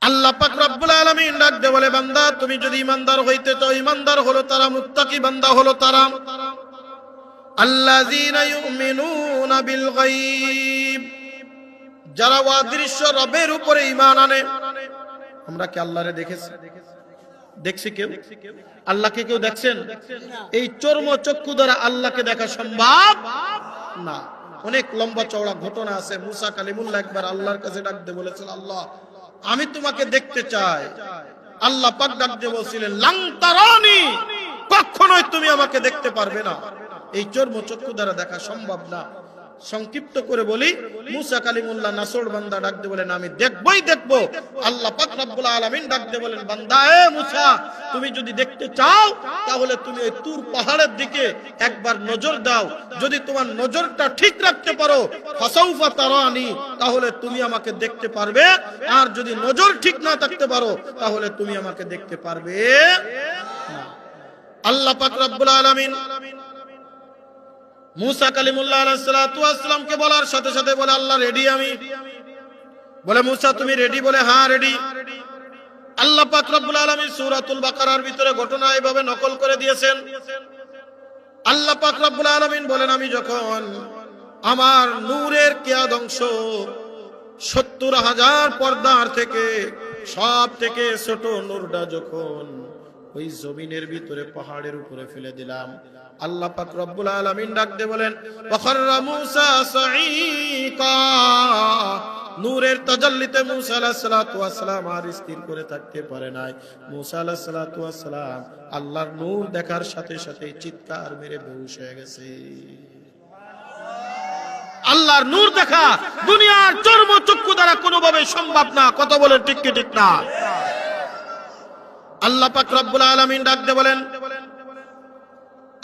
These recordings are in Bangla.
আল্লাহ পাক রব্বুল আলামিন ডাক দিয়ে বলে, বান্দা তুমি যদি ঈমানদার হইতে চাও, ঈমানদার হলো তারা, মুত্তাকি বান্দা হলো তারা, আল্লাযীনা ইউমিনুনা বিল গায়ব, যারা অদৃশ্য রবের উপরে ঈমান আনে। আমরা কি আল্লাহরে দেখেছি? দেখছি কেউ? আল্লাহকে কেউ দেখছেন? এই চর্ম চক্ষু দ্বারা আল্লাহকে দেখা সম্ভব না। অনেক লম্বা চওড়া ঘটনা আছে। মুসা কালিমুল্লাহ একবার আল্লাহর কাছে ডাক দিয়ে বলেছিল, আল্লাহ আমি তোমাকে দেখতে চাই। আল্লাহ পাক ডাক দিয়ে বলছিলেন, লান তারানি, কখনোই তুমি আমাকে দেখতে পারবে না। এই চর্ম চক্ষু দ্বারা দেখা সম্ভব না। সংক্ষিপ্ত করে বলি, মুসা কালিমুল্লাহ নাসর বান্দা ডাক দিয়ে বলেন, আমি দেখবই দেখবো। আল্লাহ পাক রব্বুল আলামিন ডাক দিয়ে বলেন, বান্দা এ মুসা, তুমি যদি দেখতে চাও তাহলে তুমি ওই তুর পাহাড়ের দিকে একবার নজর দাও। যদি তোমার নজরটা ঠিক রাখতে পারো, ফাসাউফা তারানি, তাহলে তুমি আমাকে দেখতে পারবে। আর যদি নজর ঠিক না থাকতে পারো তাহলে তুমি আমাকে দেখতে পারবে না। আল্লাহ পাক রব্বুল আলামিন মুসা কালিমুল্লাহ আলাইহিস সালাতু ওয়াস সালামকে বলার সাথে সাথে বলে, আল্লাহ রেডি আমি। বলে, মুসা তুমি রেডি? বলে, হ্যাঁ রেডি। আল্লাহ পাক রব্বুল আলামিন সূরাতুল বাকারার ভিতরে ঘটনা এইভাবে নকল করে দিয়েছেন। আল্লাহ পাক রব্বুল আলামিন বলেন, আমি যখন আমার নূরের কিয়াদ অংশ ৭০,০০০ পর্দার থেকে সব থেকে ছোট নূরটা যখন ওই জমিনের ভিতরে পাহাড়ের উপরে ফেলে দিলাম, আল্লাহ পাক রব্বুল আলামিন ডাক দিয়ে বলেন, ওয়াখাররা মূসা সাঈকা, নূরের তাজাল্লিতে মূসা আলাইহিস সালাতু ওয়াস সালাম আর স্থির করে থাকতে পারে নাই। মূসা আলাইহিস সালাতু ওয়াস সালাম আল্লাহর নূর দেখার সাথে সাথে চিৎকার মেরে বেহুশ হয়ে গেছে। আল্লাহর নূর দেখা দুনিয়ার চর্ম চক্ষু দ্বারা কোনোভাবে সম্ভব না। কথা বলেন ঠিক কি ঠিক না? আল্লাহ পাক রব্বুল আলামিন ডাক দিয়ে বলেন,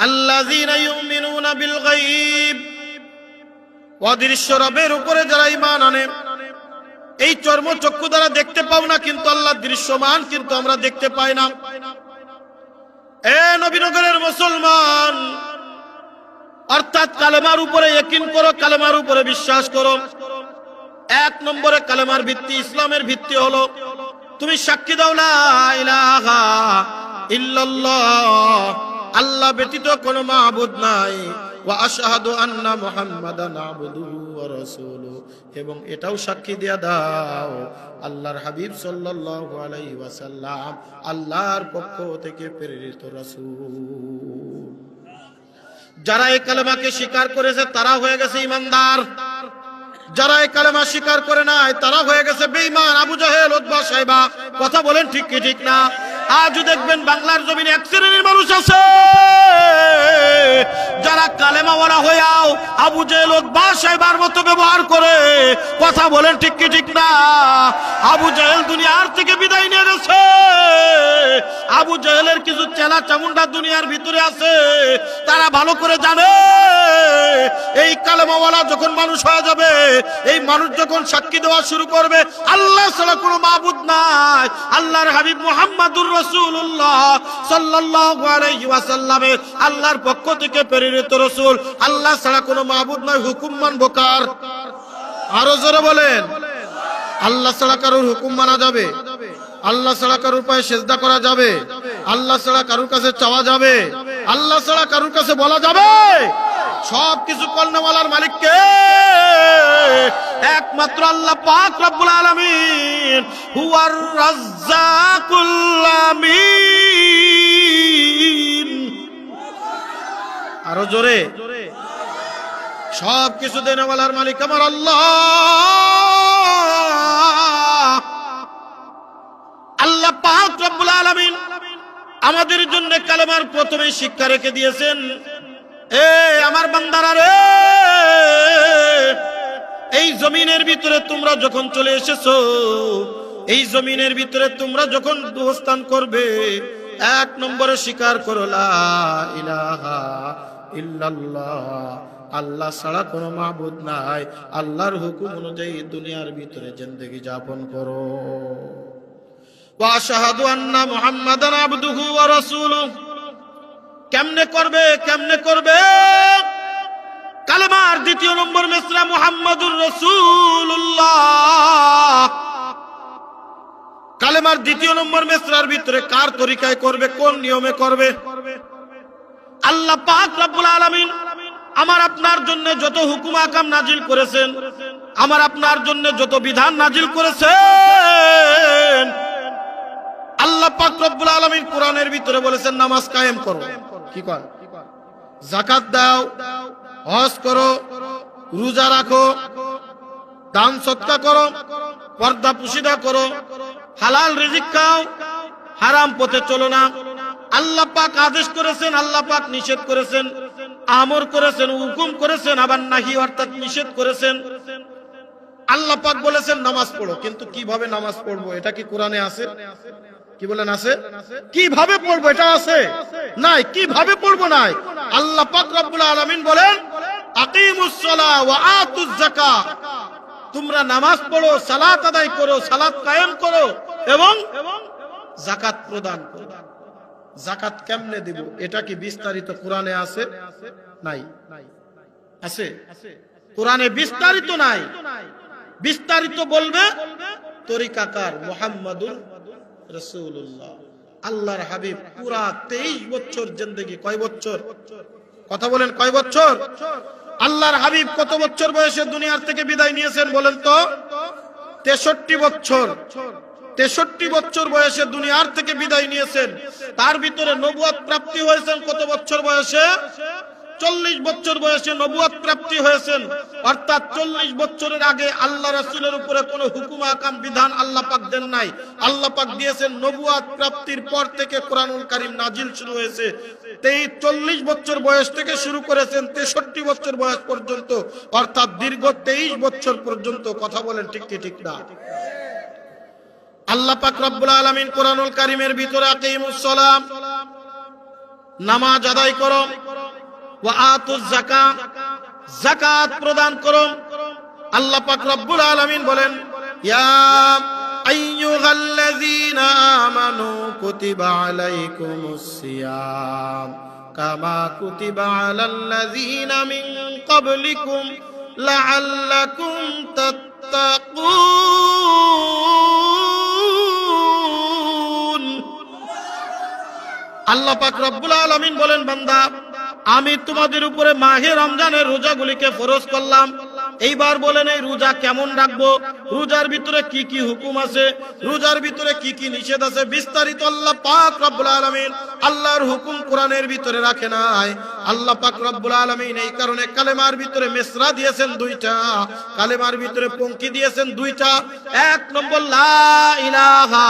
আল্লাযীনা ইউমিনুনা বিল গায়ব, অদৃশ্য রবের উপরে যারা ঈমান আনে। এই চর্ম চক্ষু দ্বারা দেখতে পাও না, কিন্তু আল্লাহ দৃশ্যমান, কিন্তু আমরা দেখতে পাই না। এ নবীনগরের মুসলমান, অর্থাৎ কালেমার উপরে ইয়াকিন করো, কালেমার উপরে বিশ্বাস করো। এক নম্বরে কালেমার ভিত্তি, ইসলামের ভিত্তি হলো তুমি সাক্ষী দাও লা ইলাহা ইল্লাল্লাহ, আল্লাহ ব্যতীত কোনো মাবুদ নাই, ওয়া আশহাদু আন্না মুহাম্মাদান আবদুহু ওয়া রাসূলুহু, এবং এটাও সাক্ষী দিয়া দাও আল্লাহর হাবিব সাল্লাল্লাহু আলাইহি ওয়াসাল্লাম আল্লাহর পক্ষ থেকে প্রেরিত রাসূল। যারা এই কালেমাকে স্বীকার করেছে তারা হয়ে গেছে ঈমানদার। যারা এই কালেমা স্বীকার করে নাই তারা হয়ে গেছে বেঈমান, আবু জাহেল, উতবা, শাইবা। কথা বলেন ঠিক কি ঠিক না? আজও দেখবেন বাংলার জমিনে এক শ্রেণীর মানুষ আছে যারা কালেমাওয়ালা হয়েও আবু জাহেল, উতবা, শাইবার মতো ব্যবহার করে। কথা বলেন ঠিক কি ঠিক না? আবু জাহেল দুনিয়ার থেকে বিদায় নিয়ে গেছে। আবু জাহেলের কিছু চেলা চামুন্ডা দুনিয়ার ভিতরে আছে, তারা ভালো করে জানে এই কালেমাওয়ালা যখন মানুষ হয়ে যাবে, এই মানুষ যখন সাক্ষী দেওয়া শুরু করবে আল্লাহ ছাড়া কোনো মাবুদ নাই, আল্লাহর হাবিব মুহাম্মাদুর রাসূলুল্লাহ সাল্লাল্লাহু আলাইহি ওয়াসাল্লাম আল্লাহর পক্ষ থেকে প্রেরিত রাসূল, আল্লাহ ছাড়া কোনো মাবুদ নয়, হুকুম মানব কার? আরো জোরে বলেন। আল্লাহ ছাড়া কারোর হুকুম মানা যাবে? আল্লাহ ছাড়া কারোর পায়ে সেজদা করা যাবে? আল্লাহ ছাড়া কারোর কাছে চাওয়া যাবে? আল্লাহ ছাড়া কারোর কাছে বলা যাবে? সবকিছু কর্ণওয়ালার মালিক কে? একমাত্র আল্লাহ পাক রব্বুল আলামিন, হুয়ার রাজ্জাকুল আমিন। আরো জোরে। সবকিছু দেনেওয়ালার মালিক আমার আল্লাহ। আল্লাহ পাক রব্বুল আলামিন আমাদের জন্য কালেমার প্রথমে শিক্ষা রেখে দিয়েছেন, এ আমার বান্দারা রে, এই জমিনের ভিতরে তোমরা যখন চলে এসেছো, এই জমিনের ভিতরে তোমরা যখন অবস্থান করবে, এক নম্বরে স্বীকার করো লা ইলাহা ইল্লাল্লাহ, আল্লাহ ছাড়া কোনো মাবুদ নাই, আল্লাহর হুকুম অনুযায়ী দুনিয়ার ভিতরে জিন্দেগি যাপন করো। ওয়া আশহাদু আন্না মুহাম্মাদান আবদুহু ওয়া রাসূলুহু। কেমনে করবে? কেমনে করবে? কালেমার দ্বিতীয় নম্বর মিসরা মুহাম্মাদুর রাসূলুল্লাহ। কালেমার দ্বিতীয় নম্বর মিসরার ভিতরে কার তরিকায় করবে, কোন নিয়মে করবে? আল্লাহ পাক রব্বুল আলামিন আমার আপনার জন্য যত হুকুম আকাম নাজিল করেছেন, আমার আপনার জন্য যত বিধান নাজিল করেছেন, আল্লাহ পাক রব্বুল আলামিন কোরআনের ভিতরে বলেছেন নামাজ কায়েম করো, কি কর, যাকাত দাও, হজ করো, রোজা রাখো, দান সদকা করো, পর্দা পুশিদা করো, হালাল রিজিক খাও, হারাম পথে চলো না। আল্লাহ পাক আদেশ করেছেন, আল্লাহ পাক নিষেধ করেছেন, আমর করেছেন, হুকুম করেছেন, আবার নাহি অর্থাৎ নিষেধ করেছেন। আল্লাহ পাক বলেছেন নামাজ পড়ো, কিন্তু কিভাবে নামাজ পড়বো এটা কি কোরআনে আছে? কি বলেন আছে? কিভাবে পড়বো এটা আছে? নাই। কিভাবে পড়বো নাই। আল্লাহ পাক রব্বুল আলামিন বলেন আকিমুস সালাহ ওয়া আতুজ যাকাত, তোমরা নামাজ পড়ো, সালাত আদায় করো, সালাত কায়েম করো এবং যাকাত প্রদান করো। যাকাত কেমনে দিব এটা কি বিস্তারিত কোরআনে আছে? নাই। আছে? কোরআনে বিস্তারিত নাই। বিস্তারিত বলবে তরিকাকার মুহাম্মাদুর রাসূলুল্লাহ, আল্লাহর হাবিব। পুরা 23 বছর জিন্দেগি। কয় বছর? কথা বলেন, কয় বছর? আল্লাহর হাবিব কত বছর বয়সে দুনিয়ার থেকে বিদায় নিয়েছেন বলেন তো? 63 বছর। 63 বছর বয়সে দুনিয়ার থেকে বিদায় নিয়েছেন। তার ভিতরে নবুয়ত প্রাপ্তি হয়েছেন কত বছর বয়সে? 40 বছর বয়সে নবুয়ত প্রাপ্তি হয়েছেন। অর্থাৎ 40 বছরের আগে আল্লাহ রাসূলের উপরে কোনো হুকুম আকাম বিধান আল্লাহ পাক দেন নাই। আল্লাহ পাক দিয়েছেন নবুয়ত প্রাপ্তির পর থেকে কোরআনুল কারীম নাজিল শুরু হয়েছে। 40 বছর বয়স থেকে শুরু করেছেন 63 বছর বয়স পর্যন্ত, অর্থাৎ দীর্ঘ 23 বছর পর্যন্ত। কথা বলেন ঠিক কি ঠিক না? আল্লাহ পাক রব্বুল আলামিন কোরআনুল কারীমের ভিতরে আকিমুস সালাম, নামাজ আদায় করো, ওয়া আতুজ যাকাত, যাকাত প্রদান করো। আল্লাহ পাক রব্বুল আলামিন বলেন ইয়া আইয়ুহাল্লাযীনা আমানু কুতিবা আলাইকুমুস সিয়াম কামা কুতিবা আলাল্লাযীনা মিন ক্বাবলিকুম লাআল্লাকুম তাত্তাকুন। আল্লাহ পাক রব্বুল আলামিন বলেন বান্দা, আমি তোমাদের উপরে মাহে রমজানের রোজাগুলিকে ফরজ করলাম। এইবার বলেন এই রোজা কেমন রাখবো, রোজার ভিতরে কি কি হুকুম আছে, রোজার ভিতরে কি কি নিষেধ আছে, বিস্তারিত আল্লাহ পাক রব্বুল আলামিন আল্লাহর হুকুম কোরআনের ভিতরে রাখে নাই। আল্লাহ পাক রব্বুল আলামিন এই কারণে কালেমার ভিতরে মিসরা দিয়েছেন 2টা, কালেমার ভিতরে পঙ্ক্তি দিয়েছেন 2টা। 1 নম্বর লা ইলাহা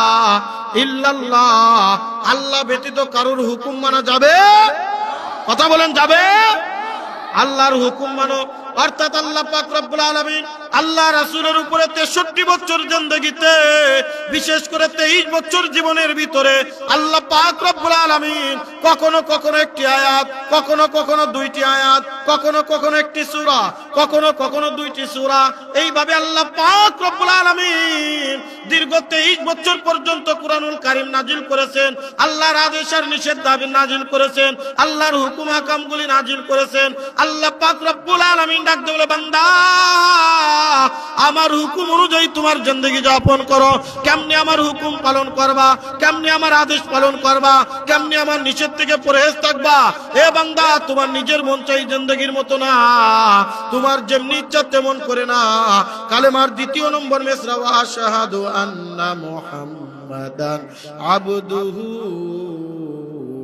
ইল্লাল্লাহ, আল্লাহ ব্যতীত কারোর হুকুম মানা যাবে? কথা বলেন যাবে? আল্লাহর হুকুম মানো। অর্থাৎ আল্লাহ পাক রব্বুল আলামিন আল্লাহ রাসূলের উপরে 63 বছর জিন্দেগিতে, বিশেষ করে 23 বছর জীবনের ভিতরে আল্লাহ পাক রব্বুল আলামিন কখনো কখনো একটি আয়াত, কখনো কখনো 2টি আয়াত, কখনো কখনো একটি সূরা, কখনো কখনো 2টি সূরা, এইভাবে আল্লাহ পাক রব্বুল আলামিন দীর্ঘ 23 বছর পর্যন্ত কুরআনুল কারীম নাজিল করেছেন। আল্লাহর আদেশ আর নিষেধ দাবি নাজিল করেছেন, আল্লাহর হুকুম আহকামগুলি নাজিল করেছেন। আল্লাহ পাক রব্বুল আলামিন ডাক দিয়ে বলে বান্দা আমার হুকুম অনুযায়ী তোমার জিন্দেগি যাপন করো। কেমনে আমার হুকুম পালন করবা, কেমনে আমার আদেশ পালন করবা, কেমনে আমার নিষেধ থেকে পরহেজ থাকবা। এ বান্দা তোমার নিজের মন চাই জিন্দেগির মতো না, তোমার যেমনি ইচ্ছা তেমন করে না। কালেমার 2 নম্বর মিসরা ওয়া আশহাদু আন্না মুহাম্মাদান আবদুহু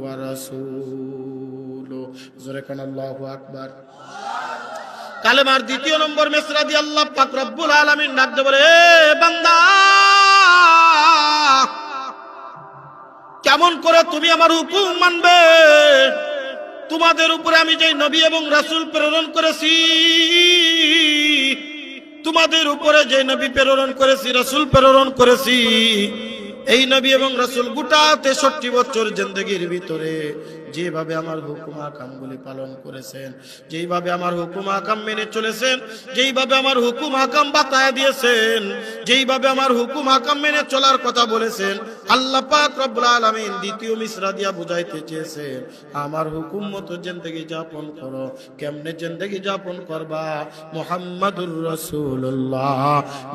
ওয়া রাসূলুহু। জোরে কোন আল্লাহু আকবার। কালেমার 2 নম্বর মিসরা দিয়ে আল্লাহ পাক রব্বুল আলামিন ডাক দিয়ে বলে এ বান্দা কেমন করে তুমি আমার হুকুম মানবে? তোমাদের উপরে আমি যে নবী এবং রাসূল প্রেরণ করেছি, তোমাদের উপরে যে নবী প্রেরণ করেছি, রাসূল প্রেরণ করেছি, এই নবী এবং রাসূল গোটা 63 বছর জিন্দেগির ভিতরে যেভাবে আমার হুকুম আকামগুলি পালন করেছেন, যেইভাবে আমার হুকুম আকাম মেনে চলেছেন, যেইভাবে আমার হুকুম আকাম বাতায় দিয়েছেন, যেইভাবে আমার হুকুম আকাম মেনে চলার কথা বলেছেন, আল্লাহ পাক রব্বুল আলামিন দ্বিতীয় মিসরা দিয়া বুঝাইতে চেয়েছেন, আমার হুকুম মতো জিন্দেগি যাপন করো। কেমনে জিন্দেগি যাপন করবা? মুহাম্মাদুর রাসূলুল্লাহ,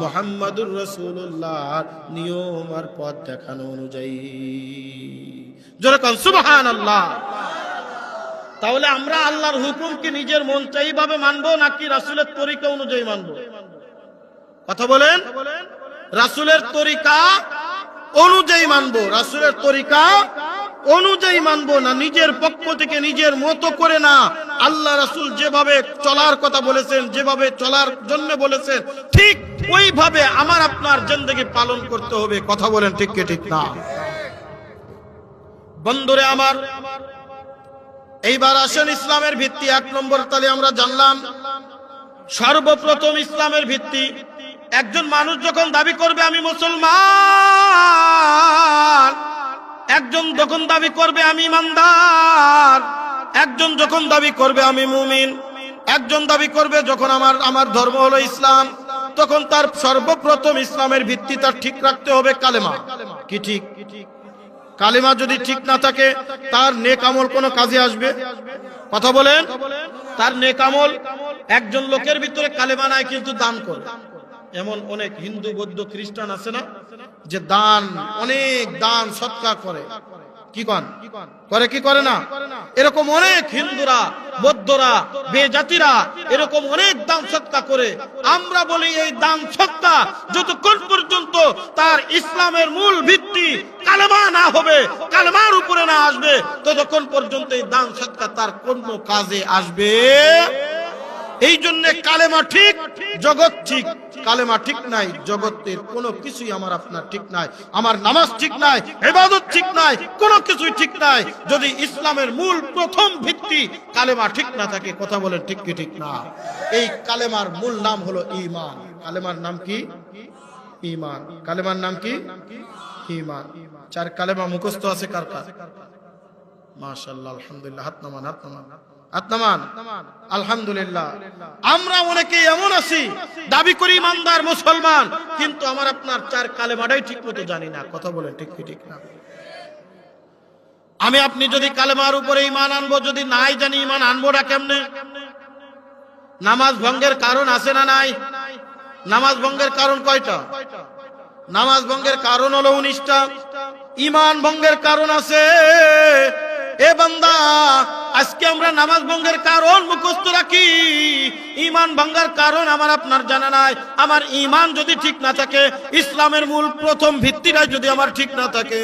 মুহাম্মাদুর রাসূলুল্লাহ নিয়ম আর পথ দেখানো অনুযায়ী। যেরকম সুবহানাল্লাহ। তাহলে আমরা আল্লাহর হুকুম কি নিজের মন চাইভাবে মানবো নাকি রাসূলের তরিকা অনুযায়ী মানবো? কথা বলেন। রাসূলের তরিকা অনুযায়ী মানবো, রাসূলের তরিকা অনুযায়ী মানবো না নিজের পক্ষ থেকে নিজের মতো করে না। আল্লাহ রাসূল যেভাবে চলার কথা বলেছেন, যেভাবে চলার জন্য বলেছেন, ঠিক ওইভাবে আমার আপনার জিন্দেগি পালন করতে হবে। কথা বলেন ঠিক কি ঠিক না? বন্ধুরে আমার, এইবার আসেন ইসলামের ভিত্তি। 1 নম্বর তাহলে আমরা জানলাম, সর্বপ্রথম ইসলামের ভিত্তি, একজন মানুষ যখন দাবি করবে আমি মুসলমান, একজন যখন দাবি করবে আমি ইমানদার, একজন যখন দাবি করবে আমি মুমিন, একজন দাবি করবে যখন আমার ধর্ম হলো ইসলাম, তখন তার সর্বপ্রথম ইসলামের ভিত্তি তার ঠিক রাখতে হবে কালেমা। কি ঠিক? কালেমা যদি ঠিক না থাকে তার নেক আমল কোনো কাজে আসবে? কথা বলেন। তার নেক আমল, একজন লোকের ভিতরে কালেমা নাই কিন্তু দান করে, এমন অনেক হিন্দু বৌদ্ধ খ্রিস্টান আছে না, যে দান, অনেক দান সৎকার করে। কি কন করে? কি করে না? এরকম অনেক হিন্দুরা, বৌদ্ধরা, বেজাতিরা এরকম অনেক দান সৎকার করে। আমরা বলি এই দান সৎকার যতক্ষণ পর্যন্ত তার ইসলামের মূল ভিত্তি কালেমা না হবে, কালেমার উপরে না আসবে, ততক্ষণ পর্যন্ত এই দান সৎকার তার কোনো কাজে আসবে। এই জন্য কালেমা ঠিক, জগৎ ঠিক। কালেমা ঠিক নাই, জগতের কোনো কিছুই আমার আপনার ঠিক নাই। আমার নামাজ ঠিক নাই, ইবাদত ঠিক নাই, কোনো কিছুই ঠিক নাই যদি ইসলামের মূল প্রথম ভিত্তি কালেমা ঠিক না থাকে। কথা বলেন ঠিক কি ঠিক না? এই কালেমার মূল নাম হলো ঈমান। কালেমার নাম কি? ঈমান। কালেমার নাম কি? ঈমান। 4 কালেমা মুখস্থ আছে কার কার? মাশাআল্লাহ, আলহামদুলিল্লাহ। হাত নামান, হাত নামান, হাত নামান। আলহামদুলিল্লাহ। আমরা অনেকে এমন আছি দাবি করি ইমানদার মুসলমান, কিন্তু আমার আপনার 4 কালেমাটাই ঠিক মতো জানি না। কথা বলেন ঠিক কি ঠিক না? আমি আপনি যদি কালেমার উপরে ঈমান আনবো, যদি নাই জানি ঈমান আনবোটা কেমনে? নামাজ ভঙ্গের কারণ আছে না নাই? নামাজ ভঙ্গের কারণ কয়টা? নামাজ ভঙ্গের কারণ হলো 19টা। ঈমান ভঙ্গের কারণ আছে। এ বান্দা, আজকে আমরা নামাজ ভঙ্গের কারণ মুখস্থ রাখি, ঈমান ভাঙার কারণ আমার আপনার জানা নাই। আমার ঈমান যদি ঠিক না থাকে, ইসলামের মূল প্রথম ভিত্তিটা যদি আমার ঠিক না থাকে,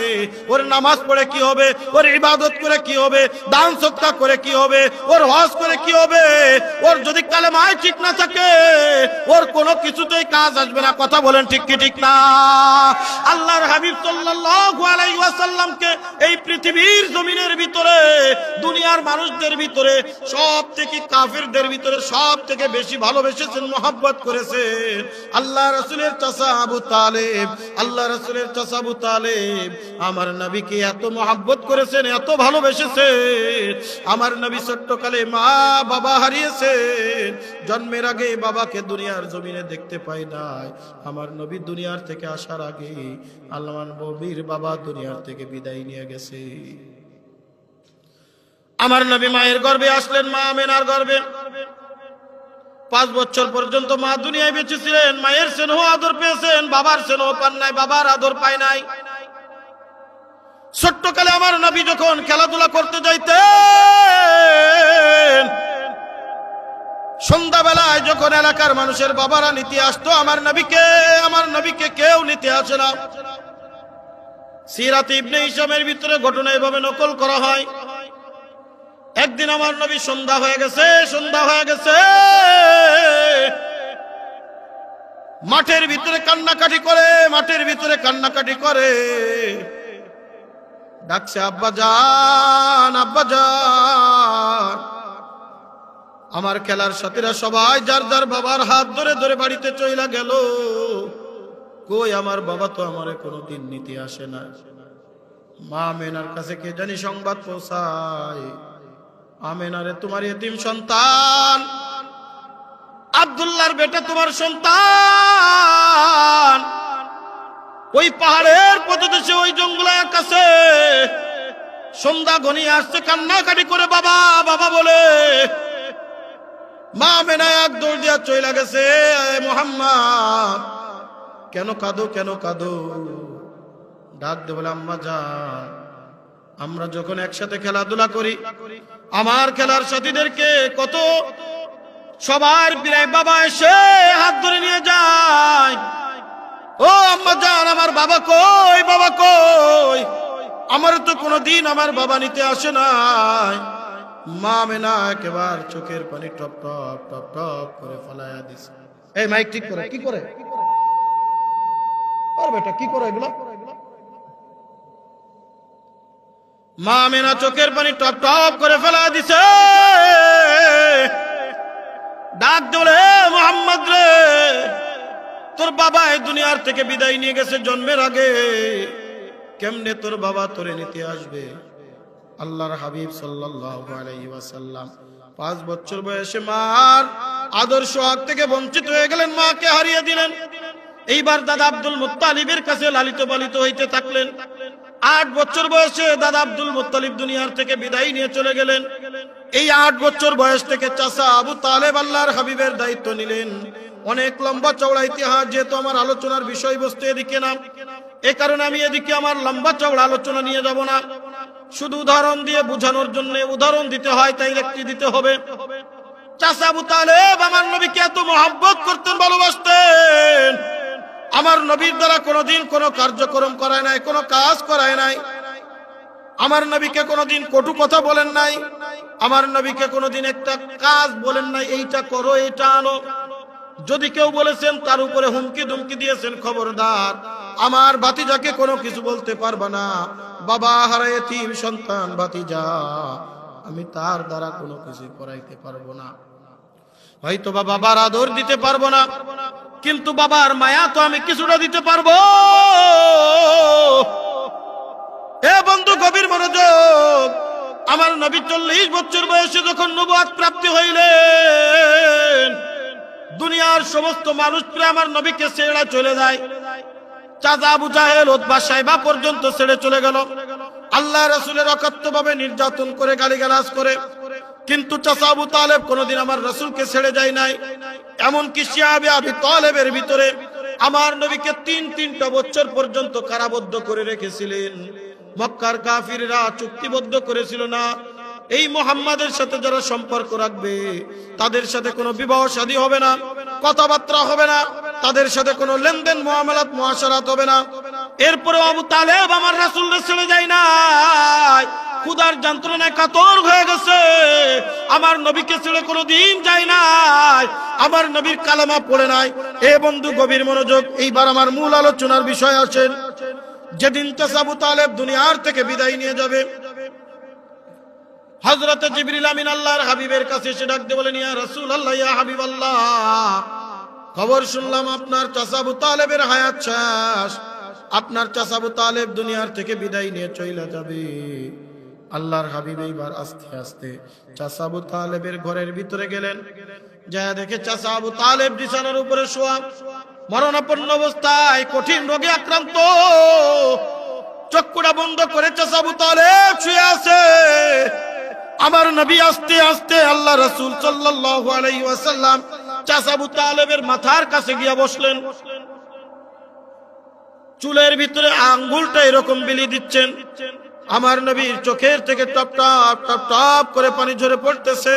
ওর নামাজ পড়ে কি হবে? ওর ইবাদত করে কি হবে? দান সদকা করে কি হবে? ওর হজ করে কি হবে? ওর যদি কালেমায় ঠিক না থাকে, ওর কোনো কিছুতেই কাজ আসবে না। কথা বলেন ঠিক কি ঠিক না? আল্লাহর হাবিব সাল্লাল্লাহু আলাইহি ওয়াসাল্লামকে এই পৃথিবীর জমিনের ভিতরে, দুনিয়ার মানুষদের ভিতরে সব থেকে, কাফেরদের ভিতরে সব থেকে বেশি ভালোবেসেছেন, মহব্বত করেছেন আল্লাহ রাসূলের চাচা আবু তালেব। আল্লাহ রাসূলের চাচা আবু তালেব আমার নবীকে এত মহব্বত করেছেন, এত ভালোবেসেছেন। আমার নবী ছোট্টকালে মা বাবা হারিয়েছেন, জন্মের আগে বাবাকে দুনিয়ার জমিনে দেখতে পাই নাই। আমার নবী দুনিয়ার থেকে আসার আগে আল্লাহর নবীর বাবা দুনিয়ার থেকে বিদায় নিয়ে গেছে। আমার নবী মায়ের গর্ভে আসলেন, মা আমেনার গর্ভে 5 বছর পর্যন্ত মা দুনিয়ায় বেঁচে ছিলেন। মায়ের স্নেহ আদর পেয়েছেন, বাবার স্নেহ পান নাই, বাবার আদর পায় নাই। ছোট্টকালে আমার নবী যখন খেলাধুলা করতে যাইতেন, সন্ধ্যাবেলায় যখন এলাকার মানুষের বাবারা নিতে আসতো আমার নবীকে কেউ নিতে আসে না। সিরাত ইবনে হিশামের ভিতরে ঘটনা এভাবে নকল করা হয়। একদিন আমার নবী সন্ধ্যা হয়ে গেছে, মাঠের ভিতরে কান্নাকাটি করে ডাকছে, আব্বা জান, আব্বা জান। আমার খেলার সাথীরা সবাই যার যার বাবার হাত ধরে ধরে বাড়িতে চইলা গেল। কই আমার বাবা তো আমারে কোনোদিন নিতে আসে না। মা আমেনার কাছে কে জানি সংবাদ পৌঁছায়, আমেনারে তোমার এতিম সন্তান আব্দুল্লাহর বেটা তোমার সন্তান ওই পাহাড়ের পথদেশে ওই জঙ্গলের কাছে সন্ধ্যা ঘনিয়ে আসছে, কান্নাকাটি করে বাবা বাবা বলে। মা আমেনা এক দৌড় দিয়া চইলা গেছে, মুহাম্মদ কেন কাঁদো কেন কাঁদো? ডাক দে বলে, আম্মা জান, আমরা যখন একসাথে খেলাধুলা করি আমার খেলার সাথীদেরকে কত সবার বিরাই বাবা এসে হাত ধরে নিয়ে যায়। ও আম্মা জান, আমার বাবা কই, বাবা কই? আমার তো কোনোদিন আমার বাবা নিতে আসে নাই। মা আমেনা একেবারে চোখের পানি টপ টপ টপ টপ করে ফলাইয়া দিছে। এই মাইক ঠিক করে, কি করে আর বেটা কি করে এগুলো? মা আমেনা চোখের পানি টপ টপ করে ফেলা দিছে। ডাক দে, মুহাম্মদ রে, তোর বাবা এই দুনিয়ার থেকে বিদায় নিয়ে গেছে জন্মের আগে, কেমনে তোর বাবা তোরে নিতে আসবে? আল্লাহর হাবিব সাল্লাল্লাহু আলাইহি ওয়াসাল্লাম 5 বছর বয়সে মার আদর্শ হক থেকে বঞ্চিত হয়ে গেলেন, মাকে হারিয়ে দিলেন। এইবার দাদা আব্দুল মুত্তালিবের কাছে লালিত পালিত হইতে থাকলেন। 8 বছর বয়সে দাদা আব্দুল মুত্তালিব দুনিয়ার থেকে বিদায় নিয়ে চলে গেলেন। এই 8 বছর বয়স থেকে চাচা আবু তালেব আল্লাহর হাবিবের দায়িত্ব নিলেন। অনেক লম্বা চওড়া ইতিহাস, যেহেতু আমার আলোচনার বিষয়বস্তু এদিকে না, এ কারণে আমি এদিকে আমার লম্বা চওড়া আলোচনা নিয়ে যাব না। শুধু উদাহরণ দিয়ে বোঝানোর জন্য উদাহরণ দিতে হয়, তাই একটি দিতে হবে। চাচা আবু তালেব আমার নবীকে এত মহব্বত করতেন, ভালোবাসতেন। আমার নবীর দ্বারা কোনোদিন কোনো কার্যক্রম করায় নাই, কোনো কাজ করায় নাই। আমার নবীকে কোনোদিন কটু কথা বলেন নাই। আমার নবীকে কোনোদিন একটা কাজ বলেন নাই, এইটা করো এইটা আনো। যদি কেউ বলেছেন তার উপরে হুমকি ধুমকি দিয়েছেন, খবরদার আমার ভাতিজাকে কোনো কিছু বলতে পারবা না। বাবা হারা এতিম সন্তান ভাতিজা, আমি তার দ্বারা কোনো কিছু করাইতে পারবো না। হয়তো বা বাবার আদর দিতে পারবো না, কিন্তু বাবার মায়া তো আমি কিছুটা দিতে পারবো। এ বন্ধু, গভীর মনোযোগ। আমার নবী 40 বছর বয়সে যখন নবুয়ত প্রাপ্তি হইলেন, দুনিয়ার সমস্ত মানুষ প্রায় আমার নবীকে ছেড়ে চলে যায়। চাচা আবু জাহেল, উতবা, সাইবা পর্যন্ত ছেড়ে চলে গেল। আল্লাহ রাসূলের অকথ্যভাবে নির্যাতন করে, গালিগালাজ করে, কিন্তু চাচা আবু তালেব কোনোদিন আমার রাসূলকে ছেড়ে যায় নাই। এমনকি শিয়াবে আবি তালেবের ভিতরে আমার নবীকে 3টা বছর পর্যন্ত কারাবদ্ধ করে রেখেছিলেন। মক্কার কাফিররা চুক্তিবদ্ধ করেছিল না, এই মুহাম্মাদের সাথে যারা সম্পর্ক রাখবে তাদের সাথে কোনো বিবাহ শাদী হবে না, কথাবার্তা হবে না, তাদের সাথে কোনো লেনদেন মুআমালাত মুআশারাত হবে না। এরপরে আবু তালেব আমার রাসূলকে ছেড়ে যায় না, ক্ষুধার যন্ত্রণায় কাতর হয়ে গেছে। আমার নবীকে ছেড়ে কোনোদিন যায় নাই, আমার নবীর কালেমা পড়ে নাই। এ বন্ধু, গভীর মনোযোগ। এইবার আমার মূল আলোচনার বিষয় আসেন। যেদিন চাচা আবু তালেব দুনিয়ার থেকে বিদায় নিয়ে যাবে, হযরত জিবরিল আমিন আল্লাহর হাবিবের কাছে এসে ডাকতে বলেন, ইয়া রাসূলুল্লাহ, ইয়া হাবিবাল্লাহ, খবর শুনলাম আপনার চাচা আবু তালেবের হায়াত শেষ, আপনার চাচা আবু তালেব দুনিয়ার থেকে বিদায় নিয়ে চলে যাবে। আল্লাহর হাবিব এইবার আস্তে আস্তে চাচা আবু তালেবের ঘরের ভিতরে গেলেন। যা দেখে চাচা আবু তালেব বিছানার উপরে শোয়া, মরণাপন্ন অবস্থায়, কঠিন রোগে আক্রান্ত। চক্ষুটা বন্ধ করে চাচা আবু তালেব শুয়ে আছে। আমার নবী আস্তে আস্তে আল্লাহ রাসূল সাল্লাল্লাহু আলাইহি ওয়াসাল্লাম চাচা আবু তালেবের মাথার কাছে গিয়া বসলেন। চুলের ভিতরে আঙ্গুলটা এরকম বিলি দিচ্ছেন। আমার নবীর চোখের থেকে টপ টপ টপ টপ করে পানি ঝরে পড়তেছে।